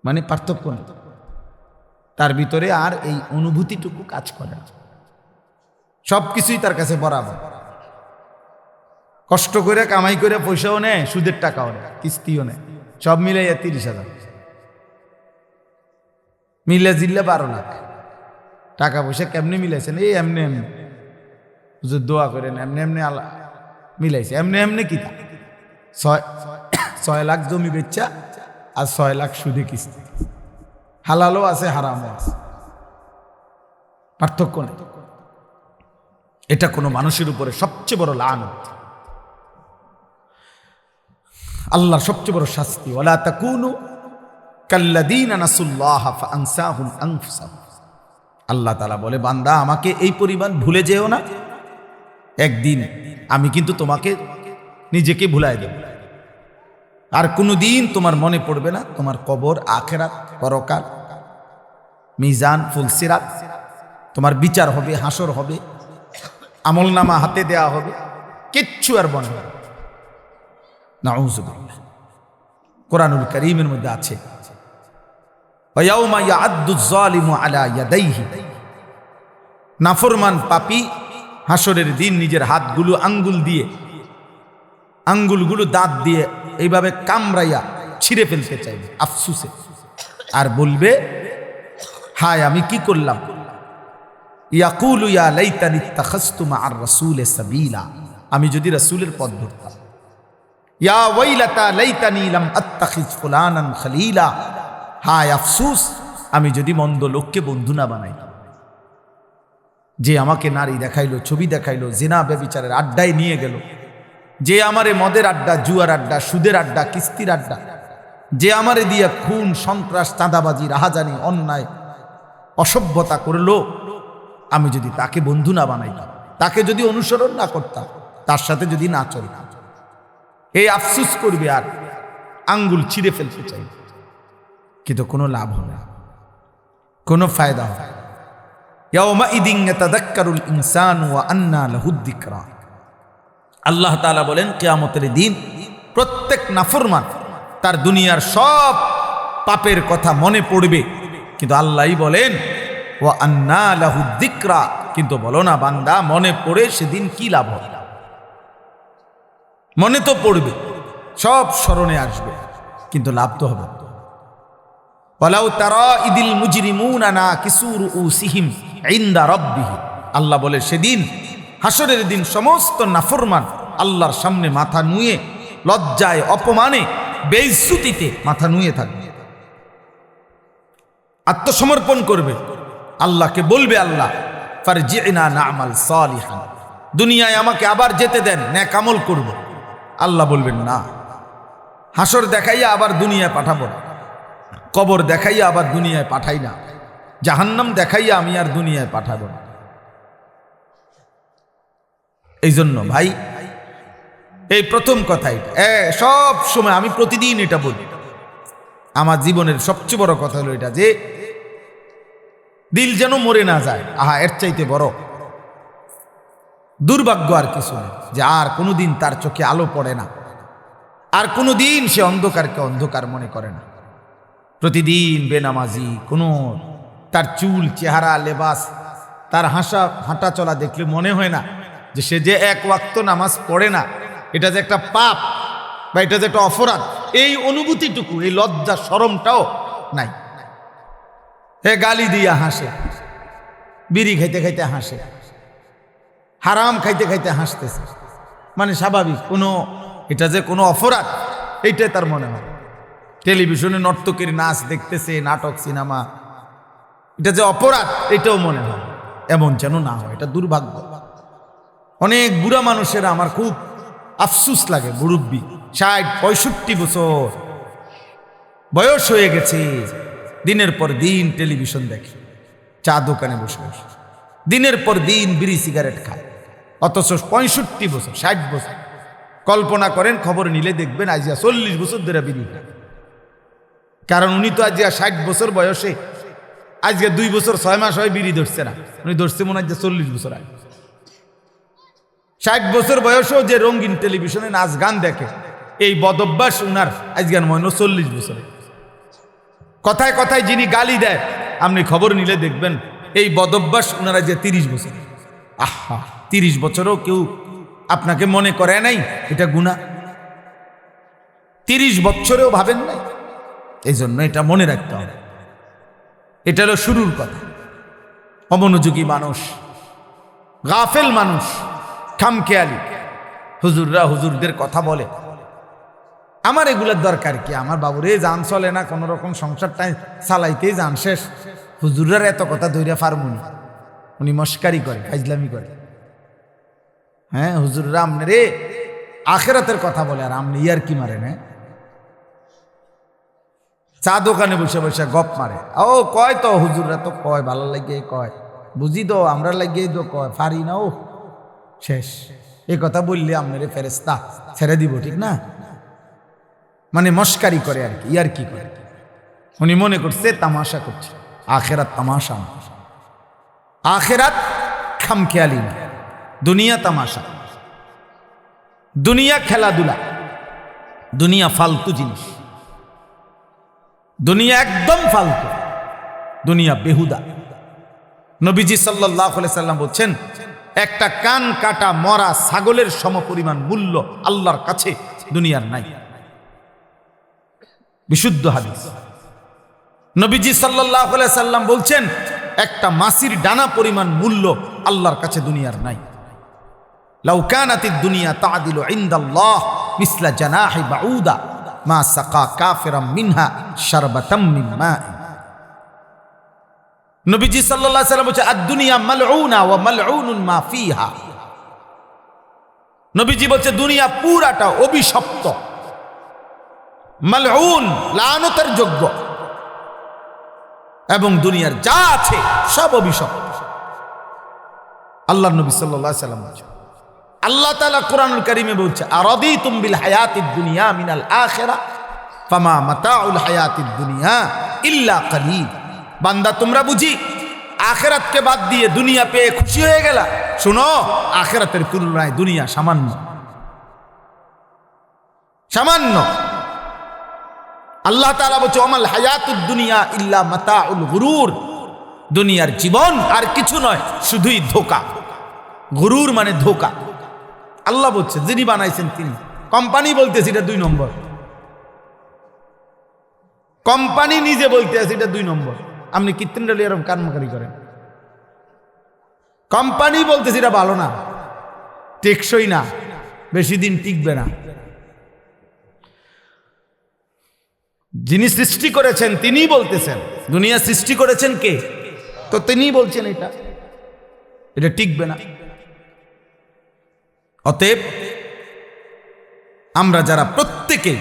মানে পার্থক্য নেই তার ভিতরে, আর এই অনুভূতিটুকু কাজ করে না। সব কিছুই তার কাছে বরাবর। কষ্ট করে কামাই করে পয়সাও নেয়, সুদের টাকাও নেয়, কিস্তিও নেয়, সব মিলাইয়া 30,000, মিলে জিল্লে 12 লাখ টাকা পয়সা। কেমনি মিলাইছেন? এই এমনি এমনি, দোয়া করেন, এমনি এমনি আল্লাহ মিলাইছে। এমনি এমনি কি? 6 লাখ জমি বেচা আর 6 লাখ সুদে কিস্তি। হালালও আছে, হারামও আছে, পার্থক্য নেই। এটা কোনো মানুষের উপরে সবচেয়ে বড় লানত, আল্লাহর সবচেয়ে বড় শাস্তি। ওয়ালা তাকুনু কাল্লাযীনা নাসুল্লাহ ফাআনসাহুম আনফুসাহুম। আল্লাহ তাআলা বলে, বান্দা আমাকে এই পরিমাণ ভুলে যেও না, একদিন আমি কিন্তু তোমাকে নিজেকে ভুলাই দেব। আর কোনোদিন তোমার মনে পড়বে না তোমার কবর, আখিরাত, পরকাল, মিজান, ফুলসিরাত, তোমার বিচার হবে, হাসর হবে, আমলনামা হাতে দেয়া হবে, কিচ্ছু আর মনে হবে না। নাউযুবিল্লাহ। কোরআনুল কারীমের মধ্যে আছে, ওয়ায়াউমা ইয়া'আদ্দু যালিমু আলা ইয়াদাইহি। নাফরমান পাপী হাসরের দিন নিজের হাতগুলো আঙ্গুলগুলো দাঁত দিয়ে এইভাবে কামড়াইয়া ছিঁড়ে ফেলতে চাইবে আফসুসে, আর বলবে, হায় আমি কি করলাম। ইয়াকুলু ইয়া লাইতানি ইত্তাখাযতু মা'আর রাসূলি সাবিলা। আমি যদি রাসূলের পথ ধরতাম। ইয়া ওয়াইলাতা লাইতানি লাম আত্তাখিজ ফুলানান খলিলা। হায় আফসুস, আমি যদি মন্দ লোককে বন্ধু না বানাইতাম। যে আমাকে নারী দেখাইলো, ছবি দেখাইলো, জিনা ব্যভিচারের আড্ডায় নিয়ে গেল, যে আমারে মদের আড্ডা, জুয়ার আড্ডা, সুদের আড্ডা, কিস্তির আড্ডা, যে আমারে দিয়া খুন, সন্ত্রাস, চাঁদাবাজি, রাহাজানি, অন্যায়, অসভ্যতা করলো, আমি যদি তাকে বন্ধু না বানাইতাম, তাকে যদি অনুসরণ না করতাম, তার সাথে যদি না চলতাম, এই আফসুস করবে আর আঙ্গুল ছিঁড়ে ফেলতে চাই, কিন্তু কোনো লাভ হবে না, কোনো ফায়দা হবে না। ইয়াউমাইদিন ইয়াতাযাক্কারুল ইনসানু ওয়া আন্না লাহুদ যিকরা। আল্লাহ তাআলা বলেন, কিয়ামতের দিন প্রত্যেক নাফরমান তার দুনিয়ার সব পাপের কথা মনে পড়বে, কিন্তু আল্লাহই বলেন ওয়া আন্না লাহুদ যিকরা। কিন্তু বলো না বান্দা, মনে পড়ে সেদিন কি লাভ হবে? মনে তো পড়বে, সব স্মরণে আসবে, কিন্তু লাভ তো হবে না। ওয়ালাউ তারা ইদিল মুজরিমুনা নাকিসু রুউসিহিম ইনদা রাব্বিহিম। আল্লাহ বলে, সেদিন হাসরের দিন সমস্ত নাফরমান আল্লাহর সামনে মাথা নুয়ে, লজ্জায়, অপমানে, বেইজ্জতিতে মাথা নুয়ে থাকবে, আত্মসমর্পণ করবে, আল্লাহকে বলবে, আল্লাহ ফারজি'না না'মাল সালিহান। দুনিয়ায় আমাকে আবার যেতে দেন, নেক আমল করব। আল্লাহ বলবেন, না, হাসর দেখাইয়া আবার দুনিয়ায় পাঠাবো না, কবর দেখাইয়া আবার দুনিয়ায় পাঠাই না, জাহান্নাম দেখাইয়া আমি আর দুনিয়ায় পাঠাবো না। এই জন্য ভাই, এই প্রথম কথাই সব সময় আমি প্রতিদিন এটা বলি, আমার জীবনের সবচেয়ে বড় কথা হলো এটা, যে দিল যেন মরে না যায়। আহা, এর চাইতে বড় দুর্ভাগ্য আর কিছু নেই, যে আর কোনোদিন তার চোখে আলো পড়ে না, আর কোনোদিন সে অন্ধকারকে অন্ধকার মনে করে না। প্রতিদিন বেনামাজি, কোনো তার চুল, চেহারা, লেবাস, তার হাঁটা চলা দেখলে মনে হয় না যে সে যে এক ওয়াক্ত নামাজ পড়ে না, এটা যে একটা পাপ বা এটা যে একটা অপরাধ, এই অনুভূতিটুকু, এই লজ্জা শরমটাও নাই। হে গালি দিয়া হাসে, বিড়ি খাইতে খাইতে হাসে, হারাম খাইতে খাইতে হাসতেছে, মানে স্বাভাবিক। কোনো এটা যে কোনো অপরাধ এইটাই তার মনে হয়। টেলিভিশনে নর্তকীর নাচ দেখতেছে, নাটক, সিনেমা, এটা যে অপরাধ এটাও মনে হয়। এমন যেন না হয়, এটা দুর্ভাগ্য। অনেক বুড়া মানুষেরা আমার খুব আফসুস লাগে, মুরব্বী 60-65 বছর বয়স হয়ে গেছে, দিনের পর দিন টেলিভিশন দেখে, চা দোকানে বসে বসে দিনের পর দিন বিড়ি সিগারেট খায়, অথচ 65 বছর 60 বছর। কল্পনা করেন, খবর নিলে দেখবেন আজিয়া 40 বছর ধরে বিড়ি খায়। কারণ উনি তো আজিয়া 60 বছর বয়সে, আজকে 2 বছর 6 মাস হয় বিড়ি ধরছে না, উনি ধরছে মনে হয় 40 বছর আগে। 60 বছর বয়সেও যে রঙিন টেলিভিশনে নাচ গান দেখে, এই বদভ্যাস উনার আজকে মনে 40 বছরে। কথায় কথায় যিনি গালি দেয়, আপনি খবর নিলে দেখবেন এই বদভ্যাস উনারা যে 30 বছর। আহা, 30 বছরও কেউ আপনাকে মনে করে নাই এটা গুনাহ? 30 বছরেও ভাবেন নাই? এই জন্য এটা মনে রাখতে হবে। এটা হলো শুরুর কথা। অমনোযোগী মানুষ, গাফেল মানুষ, খামখেয়ালি, হুজুররা হুজুরদের কথা বলে, আমার এগুলোর দরকার কি? আমার বাবুরে জান চলে না, কোন রকম সংসারটাই চালাইতেই জান শেষ, হুজুররার এত কথা ধৈর্য ফার্মুনি। উনি মস্কারি করে, ফাইজলামি করে। হ্যাঁ, হুজুররা আমনে রে আখেরাতের কথা বলে, আর আমনে ইয়ার কি মারে না? চা দোকানে বসে বসে গপ মারে। ও কয় তো হুজুররা তো কয়, ভালো লাগে কয়, বুঝি তো আমরা লাগিয়ে তো কয়, পারি না ও শেষ। এই কথা বললে আমনে ফেরেস্তা ছেড়ে দিব, ঠিক না? মানে মস্কারি করে আর কি, ইয়ার কি করে। উনি মনে করছে তামাশা করছে। আখেরাত তামাশা না, আখেরাত খামখেয়ালি না, দুনিয়া তামাশা, দুনিয়া খেলাধুলা, দুনিয়া ফালতু জিনিস, দুনিয়া একদম ফালতু, দুনিয়া বেহুদা। নবীজি সাল্লাল্লাহু আলাইহি সাল্লাম বলছেন, একটা কান কাটা মরা ছাগলের সমপরিমাণ মূল্য আল্লাহর কাছে দুনিয়ার নাই। বিশুদ্ধ হাদিস। নবীজি সাল্লাল্লাহু আলাইহি সাল্লাম বলছেন, একটা মাছির ডানা পরিমাণ মূল্য আল্লাহর কাছে দুনিয়ার নাই। লাউ কানাতিদ দুনিয়া তা'দিলু ইনদাল্লাহ মিসলা জানাহি বাউদা মা সাকা কাফিরাম মিনহা শারবাতাম মিন মা। নবীজি সাল্লাল্লাহু আলাইহি সাল্লাম বলছেন, আদ-দুনিয়া মালউনা ওয়া মালউনুন মা ফিহা। নবীজি বলছে দুনিয়া পুরাটা অভিশপ্ত, মালউন, লানতের যোগ্য, এবং দুনিয়ার যা আছে সব অভিশপ্ত। আল্লাহর নবী সাল্লাল্লাহু আলাইহি সাল্লাম বলছেন, আল্লাহ তাআলা কোরআনুল কারীমে বলছে, আরাদিতুম বিল হায়াতিদ দুনিয়া মিনাল আখিরা ফামা মাতাউল হায়াতিদ দুনিয়া ইল্লা কালিল। বান্দা, তোমরা বুঝি আখিরাতকে বাদ দিয়ে দুনিয়া পেয়ে খুশি হয়ে গেলা? শুনো, আখিরাতের তুলনায় দুনিয়া সামান্য, সামান্য। আল্লাহ তাআলা বলছে, ওমাল হায়াতুদ দুনিয়া ইল্লা মাতাউল গুরুর। দুনিয়ার জীবন আর কিছু নয়, শুধুই ধোঁকা। গুরুর মানে ধোঁকা। আল্লাহ বলছে, যিনি বানাইছেন তিনি। কোম্পানি বলতেছে এটা 2 নম্বর, কোম্পানি নিজে বলতে আছে এটা 2 নম্বর। আপনি কৃত্রিম এরকম কারমাকারি করেন। কোম্পানি বলতেছে এটা ভালো না, টেকসই না, বেশি দিন টিকবে না। যিনি সৃষ্টি করেছেন তিনিই বলতেছেন। দুনিয়া সৃষ্টি করেছেন কে? তো তিনিই বলছেন এটা টিকবে না। অতএব আমরা যারা প্রত্যেকেই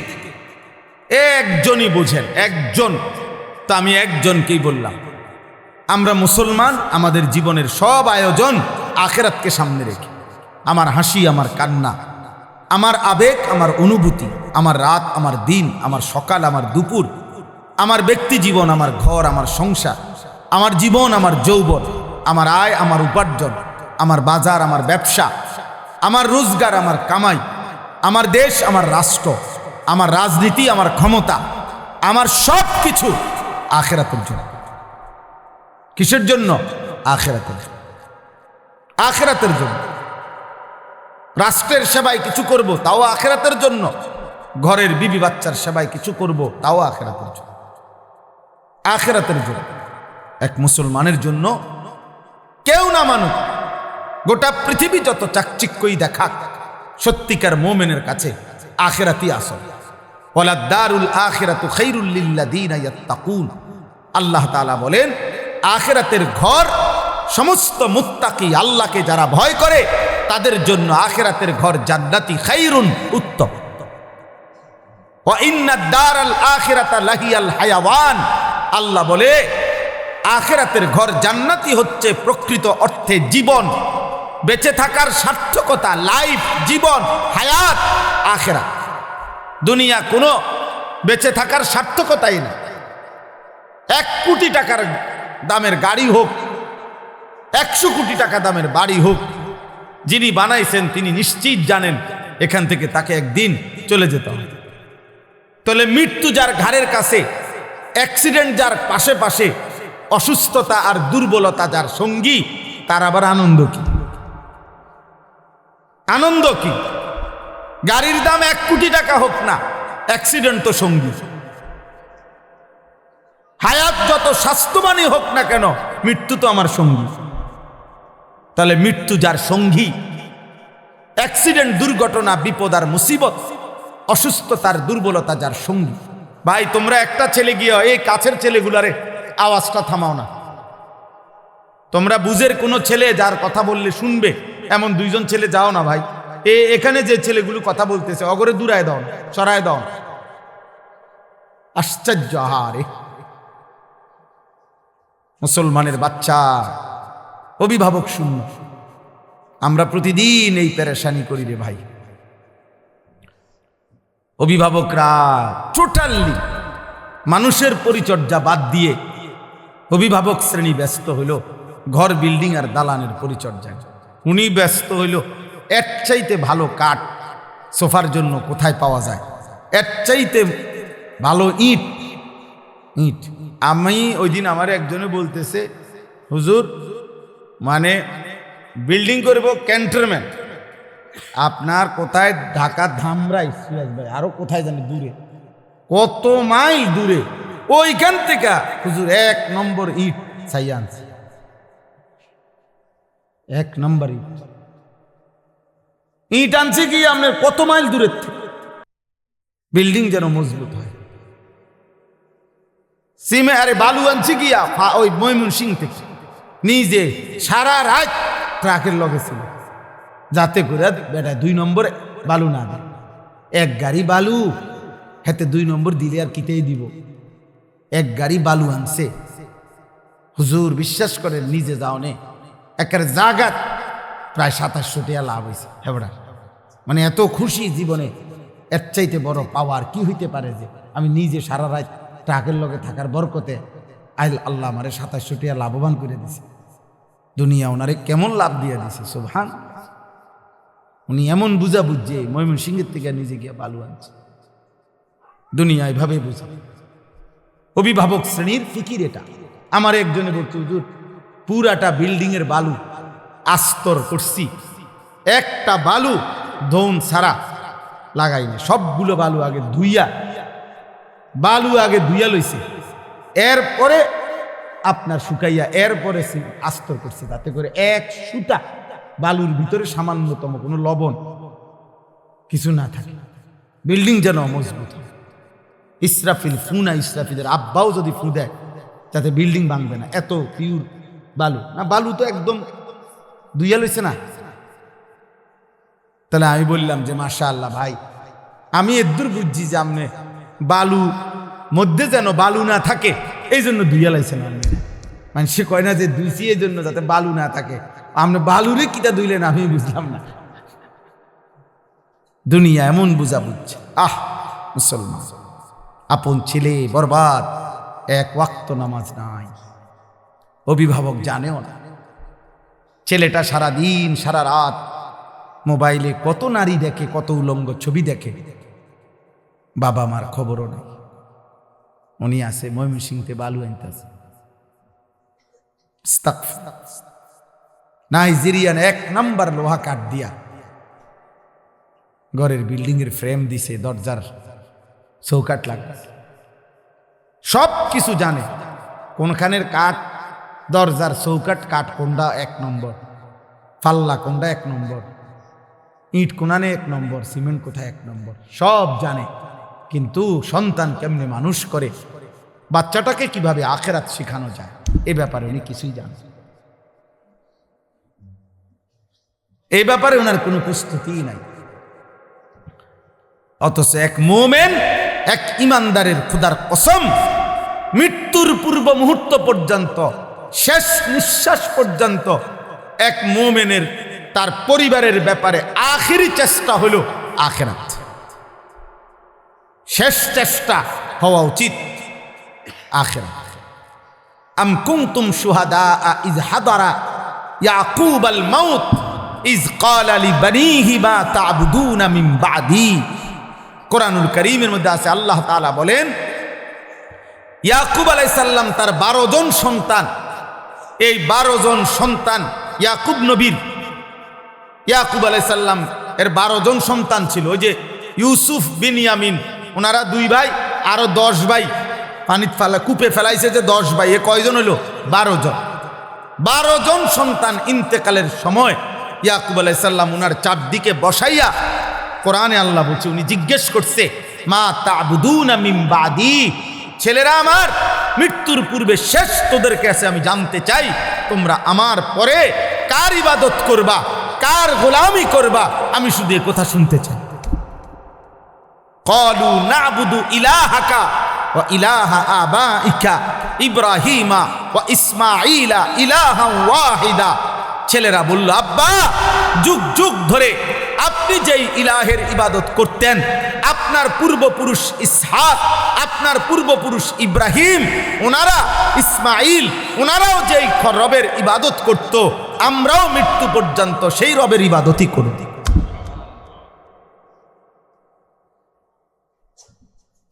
একজনই বুঝেন, একজন, তো আমি একজনকেই বললাম, আমরা মুসলমান, আমাদের জীবনের সব আয়োজন আখিরাতকে সামনে রেখে, আমার হাসি, আমার কান্না, আমার আবেগ, আমার অনুভূতি, আমার রাত, আমার দিন, আমার সকাল, আমার দুপুর, আমার ব্যক্তি জীবন, আমার ঘর, আমার সংসার, আমার জীবন, আমার যৌবন, আমার আয়, আমার উপার্জন, আমার বাজার, আমার ব্যবসা, আমার রোজগার, আমার কামাই, আমার দেশ, আমার রাষ্ট্র, আমার রাজনীতি, আমার ক্ষমতা, আমার সব কিছু আখিরাতের জন্য। কিসের জন্য? আখিরাতের জন্য। আখিরাতের জন্য। রাষ্ট্রের সেবায় কিছু করব, তাও আখিরাতের জন্য। ঘরের বিবি বাচ্চার সেবায় কিছু করব, তাও আখিরাতের জন্য। আখিরাতের জন্য। এক মুসলমানের জন্য কেউ না মানুক, গোটা পৃথিবী যত চাকচিক্যই দেখাক, সত্যিকার মুমিনের কাছে আখিরাতই আসল। ওয়ালা দারুল আখিরাতু খায়রুল লিল্লাযিনা ইয়াত্তাকুন। আল্লাহ তাআলা বলেন, আখিরাতের ঘর সমস্ত মুত্তাকি, আল্লাহকে যারা ভয় করে তাদের জন্য আখিরাতের ঘর জান্নাতি, খায়রুন, উত্তম। ওয়া ইন্নাদ দারাল আখিরাতা লাহিয়াল হায়াওয়ান। আল্লাহ বলে আখিরাতের ঘর জান্নাতি হচ্ছে প্রকৃত অর্থে জীবন, বেঁচে থাকার সার্থকতা, লাইফ, জীবন, হায়াত আখিরাত। দুনিয়া কোনো বেঁচে থাকার সার্থকতাই না। 1 কোটি টাকার দামের গাড়ি হোক, 100 কোটি টাকা দামের বাড়ি হোক, যিনি বানাইছেন তিনি নিশ্চিত জানেন এখান থেকে তাকে একদিন চলে যেতে হবে। তাহলে মৃত্যু যার ঘাড়ের কাছে, অ্যাক্সিডেন্ট যার পাশে পাশে, অসুস্থতা আর দুর্বলতা যার সঙ্গী, তার আবার আনন্দ কি? আনন্দ কি? গাড়ির দাম 1 কোটি টাকা হোক না, অ্যাক্সিডেন্ট তো সঙ্গী। হায়াত যত স্বাস্থ্যবানই হোক না কেন, মৃত্যু তো আমার সঙ্গী। তাহলে মৃত্যু যার সঙ্গী, অ্যাক্সিডেন্ট, দুর্ঘটনা, বিপদ আর মুসিবত, অসুস্থতার, দুর্বলতা যার সঙ্গী। ভাই তোমরা একটা ছেলে গিয়ে এই কাছের ছেলেগুলারে আওয়াজটা থামাও না। তোমরা বুঝের কোনো ছেলে যার কথা বললে শুনবে এমন 2জন ছেলে যাও না ভাই। এখানে যে ছেলেগুলো কথা বলতেছে অগরে দূরায় দাও, সরায় দাও। আশ্চর্য! আহারে মুসলমানের বাচ্চা, অভিভাবক শূন্য। আমরা প্রতিদিন এই পেরেশানি করি রে ভাই। অভিভাবকরা টোটালি মানুষের পরিচর্যা বাদ দিয়ে অভিভাবক শ্রেণী ব্যস্ত হইল ঘর, বিল্ডিং আর দালানের পরিচর্যায়। উনি ব্যস্ত হইল এর চাইতে ভালো কাঠ সোফার জন্য কোথায় পাওয়া যায়, এর চাইতে ভালো ইট। আমি ওই দিন আমার একজনে বলতেছে, হুজুর মানে বিল্ডিং করব ক্যান্টনমেন্ট, আপনার কোথায়? ঢাকা ধামরাই, সিরাজ ভাই, আরো কোথায় জানি দূরে, কত মাইল দূরে, ওইখান থেকে হুজুর 1 নম্বর ইট চাই আনছে। 1 নম্বর ইট আনছে কি আপনার কত মাইল দূরের থেকে, বিল্ডিং যেন মজবুত হয়। সিমে আরে বালু আনছে গিয়া ওই ময়মনসিং থেকে, নিজে সারা রাত ট্রাকের লগে ছিল, যাতে করে বেটা 2 নম্বরে বালু না দেয়। 1 গাড়ি বালু হাতে 2 নম্বর দিলে আর কিতেই দিব। 1 গাড়ি বালু আনছে। হুজুর বিশ্বাস করেন, নিজে যাও নে একের জাগাত প্রায় 2700 টাকা লাভ হয়েছে। হেবড়া মানে এত খুশি জীবনে, এর চাইতে বড় পাওয়ার কি হইতে পারে যে আমি নিজে সারা রাত ট্রাকের লগে থাকার বরকতে আল্লাহ আমারে 2700 টাকা লাভবান করে দিছে। দুনিয়া ওনারে কেমন লাভ দিয়ে দিছে, সুবহান। উনি এমন বুঝা বুঝছে ময়মনসিংহের থেকে নিজে গিয়ে বালু আনছে। দুনিয়া এভাবে বুঝা। অভিভাবক শ্রেণীর ফিকির এটা। আমার একজনে বলছে, হুজুর পুরাটা বিল্ডিং এর বালু আস্তর করছি, একটা বালু ধন ছাড়া লাগাইনি, সবগুলো বালু আগে ধুইয়া লইছে, এরপরে আপনার শুকাইয়া এরপরে আস্তর করছে, তাতে করে 1 সুতা বালুর ভিতরে সামান্যতম কোনো লবণ কিছু না থাকে, বিল্ডিং যেন মজবুত হয়। ইসরাফিল ফুনা, ইসরাফিলের আব্বাও যদি ফু দেয় যাতে বিল্ডিং ভাঙবে না, এত পিওর বালু না। বালু তো একদম ধুইয়া লইছে না। তাহলে আমি বললাম যে মাশাআল্লাহ ভাই, আমি এদূর বুঝছি যে আপনি বালু মধ্যে যেন বালু না থাকে এই জন্য ধুইয়া লাইছেন। মানে সে কয় না যে ধুইছি এই জন্য যাতে বালু না থাকে, আপনি বালুরে কিটা ধুইলেন আমি বুঝলাম না। দুনিয়া এমন বুঝা বুঝছে। মুসলমান আপন ছেলে বরবাদ, 1 ওয়াক্ত নামাজ নাই, অভিভাবক জানেও না। ছেলেটা সারা দিন সারা রাত মোবাইলে কত নারী দেখে, কত উলঙ্গ ছবি দেখে, বাবা মার খবরও নেই। উনি আছে ময়মনসিংহে বালু আনতেছে, নাইজেরিয়ান 1 নাম্বার লোহা কাঠ দিয়া ঘরের বিল্ডিং এর ফ্রেম দিছে, দরজার চৌকাট লাগবে, সব কিছু জানে। কোনখানের কাঠ, দরজার চৌকাট কাঠ কোনটা 1 নম্বর, পাল্লা কোনটা 1 নম্বর, ইট কোনানে 1 নম্বর, সিমেন্ট কোথায় 1 নম্বর, সব জানে। কিন্তু সন্তান কেমনে মানুষ করে, বাচ্চাটাকে কিভাবে আখেরাত শেখানো যায়, এ ব্যাপারে উনি কিছুই জানেন। এই ব্যাপারে ওনার কোনো প্রস্তুতি নাই। অথচ এক মুমিন, এক ইমানদারের খোদার কসম, মৃত্যুর পূর্ব মুহূর্ত পর্যন্ত, শেষ নিঃশ্বাস পর্যন্ত এক মুমিনের তার পরিবারের ব্যাপারে আখিরি চেষ্টা হলো আখিরাত। শেষ চেষ্টা হওয়া উচিত আখিরাত। আম কুনতুম শুহাদা ইয হাদারা ইয়াকুব আল মাউত ইয ক্বালা লিবানিহি মা তা'বুদুনা মিন বা'দি। কোরআনুল কারীমের মধ্যে আছে, আল্লাহ তাআলা বলেন, ইয়াকুব আলাইহিস সালাম তার 12 জন সন্তান, এই 12 জন সন্তান ইয়াকুব নবীর, ইয়াকুব আলাইহিস সালাম এর 12 জন সন্তান ছিল। ওই যে ইউসুফ বিনয়ামিন, ওনারা 2 ভাই, আরো 10 ভাই পানিতে ফেলা, কূপে ফেলাইছে যে 10 ভাই, এ কয়জন হলো? 12 জন। 12 জন সন্তান ইন্তেকালের সময় ইয়াকুব আলাইহিস সালাম ওনার চারদিকে বসাইয়া, কোরআনে আল্লাহ বলছে, উনি জিজ্ঞেস করছে, মা তা'বুদুনা মিন বাদি, ছেলেরা আমার, মৃত্যুর পূর্বে শেষ তোদের কাছে আমি জানতে চাই, তোমরা আমার পরে কার ইবাদত করবা, কার গোলামি করবা, আমি শুধু এই কথা শুনতে চাই। ক্বালু না'বুদু ইলাহাকা ওয়া ইলাহা আবাইকা ইব্রাহিমা ওয়া ইসমাঈলা ইলাহান ওয়াহিদা। ছেলেরা বলল, আব্বা, যুগ যুগ ধরে আপনি যেই ইলাহের ইবাদত করতেন, আপনার পূর্বপুরুষ ইসহাক, আপনার পূর্বপুরুষ ইব্রাহিম, ওনারা ইসমাইল, ওনারাও যেই রবের ইবাদত করত, আমরাও মৃত্যু পর্যন্ত সেই রবের ইবাদতই করব।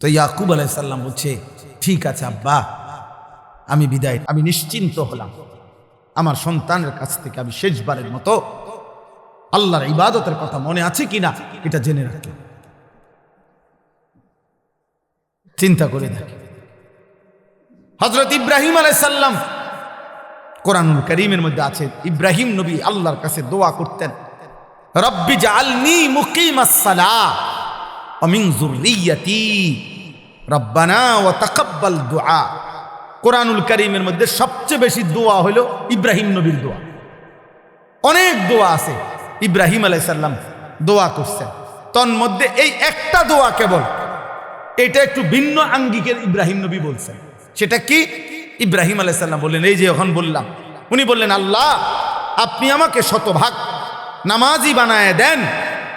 তো ইয়াকুব আলাইহিস সালাম বলছে, ঠিক আছে আব্বা, আমি বিদায়, আমি নিশ্চিন্ত হলাম। আমার সন্তানের কাছ থেকে আমি শেষবারের মতো আল্লাহর ইবাদতের কথা মনে আছে কিনা এটা জেনে রাখি। চিন্তা করে দেখি, হযরত ইব্রাহিম আলাইহিস সালাম, কোরআনুল কারীমের মধ্যে আছে, ইব্রাহিম নবী আল্লাহর কাছে দোয়া করতেন, রব্বি জাআলনি মুকিমাস সালাহ ওয়া মিন যুররিয়্যাতি রব্বানা ওয়া তাকাব্বাল দুআ। কোরআনুল কারীমের মধ্যে সবচেয়ে বেশি দোয়া হলো ইব্রাহিম নবীর দোয়া। অনেক দোয়া আছে, ইব্রাহিম আলাইহিস সালাম দোয়া করছেন, তন্মধ্যে এই একটা দোয়া কেবল, এটা একটু ভিন্ন আঙ্গিকের ইব্রাহিম নবী বলছেন। সেটা কি? ইব্রাহিম আলাইহিস সালাম বললেন, এই যে এখন বললাম, উনি বললেন, আল্লাহ, আপনি আমাকে শতভাগ নামাজি বানায় দেন,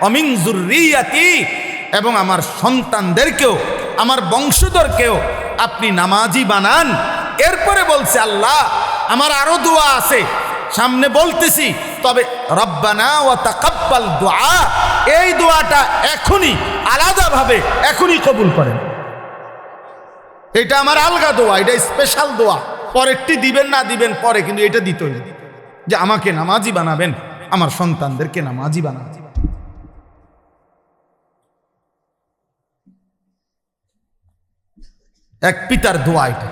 অমিন যুররিয়াতি, এবং আমার সন্তানদেরকেও, আমার বংশধরকেও আপনি নামাজি বানান। এরপরে বলছে, আল্লাহ, আমার আরো দোয়া আছে, সামনে বলতেছি, তবে রব্বানা ওয়া তাকাব্বাল দুআ, এই দোয়াটা এখনই আলাদাভাবে এখনই কবুল করেন। এটা আমার আলগা দোয়া, এটা স্পেশাল দোয়া, পরেরটি দিবেন না দিবেন পরে, কিন্তু এটা দিতে হবে যে আমাকে নামাজি বানাবেন, আমার সন্তানদেরকে নামাজি বানাবেন। এক পিতার দোয়া এটা।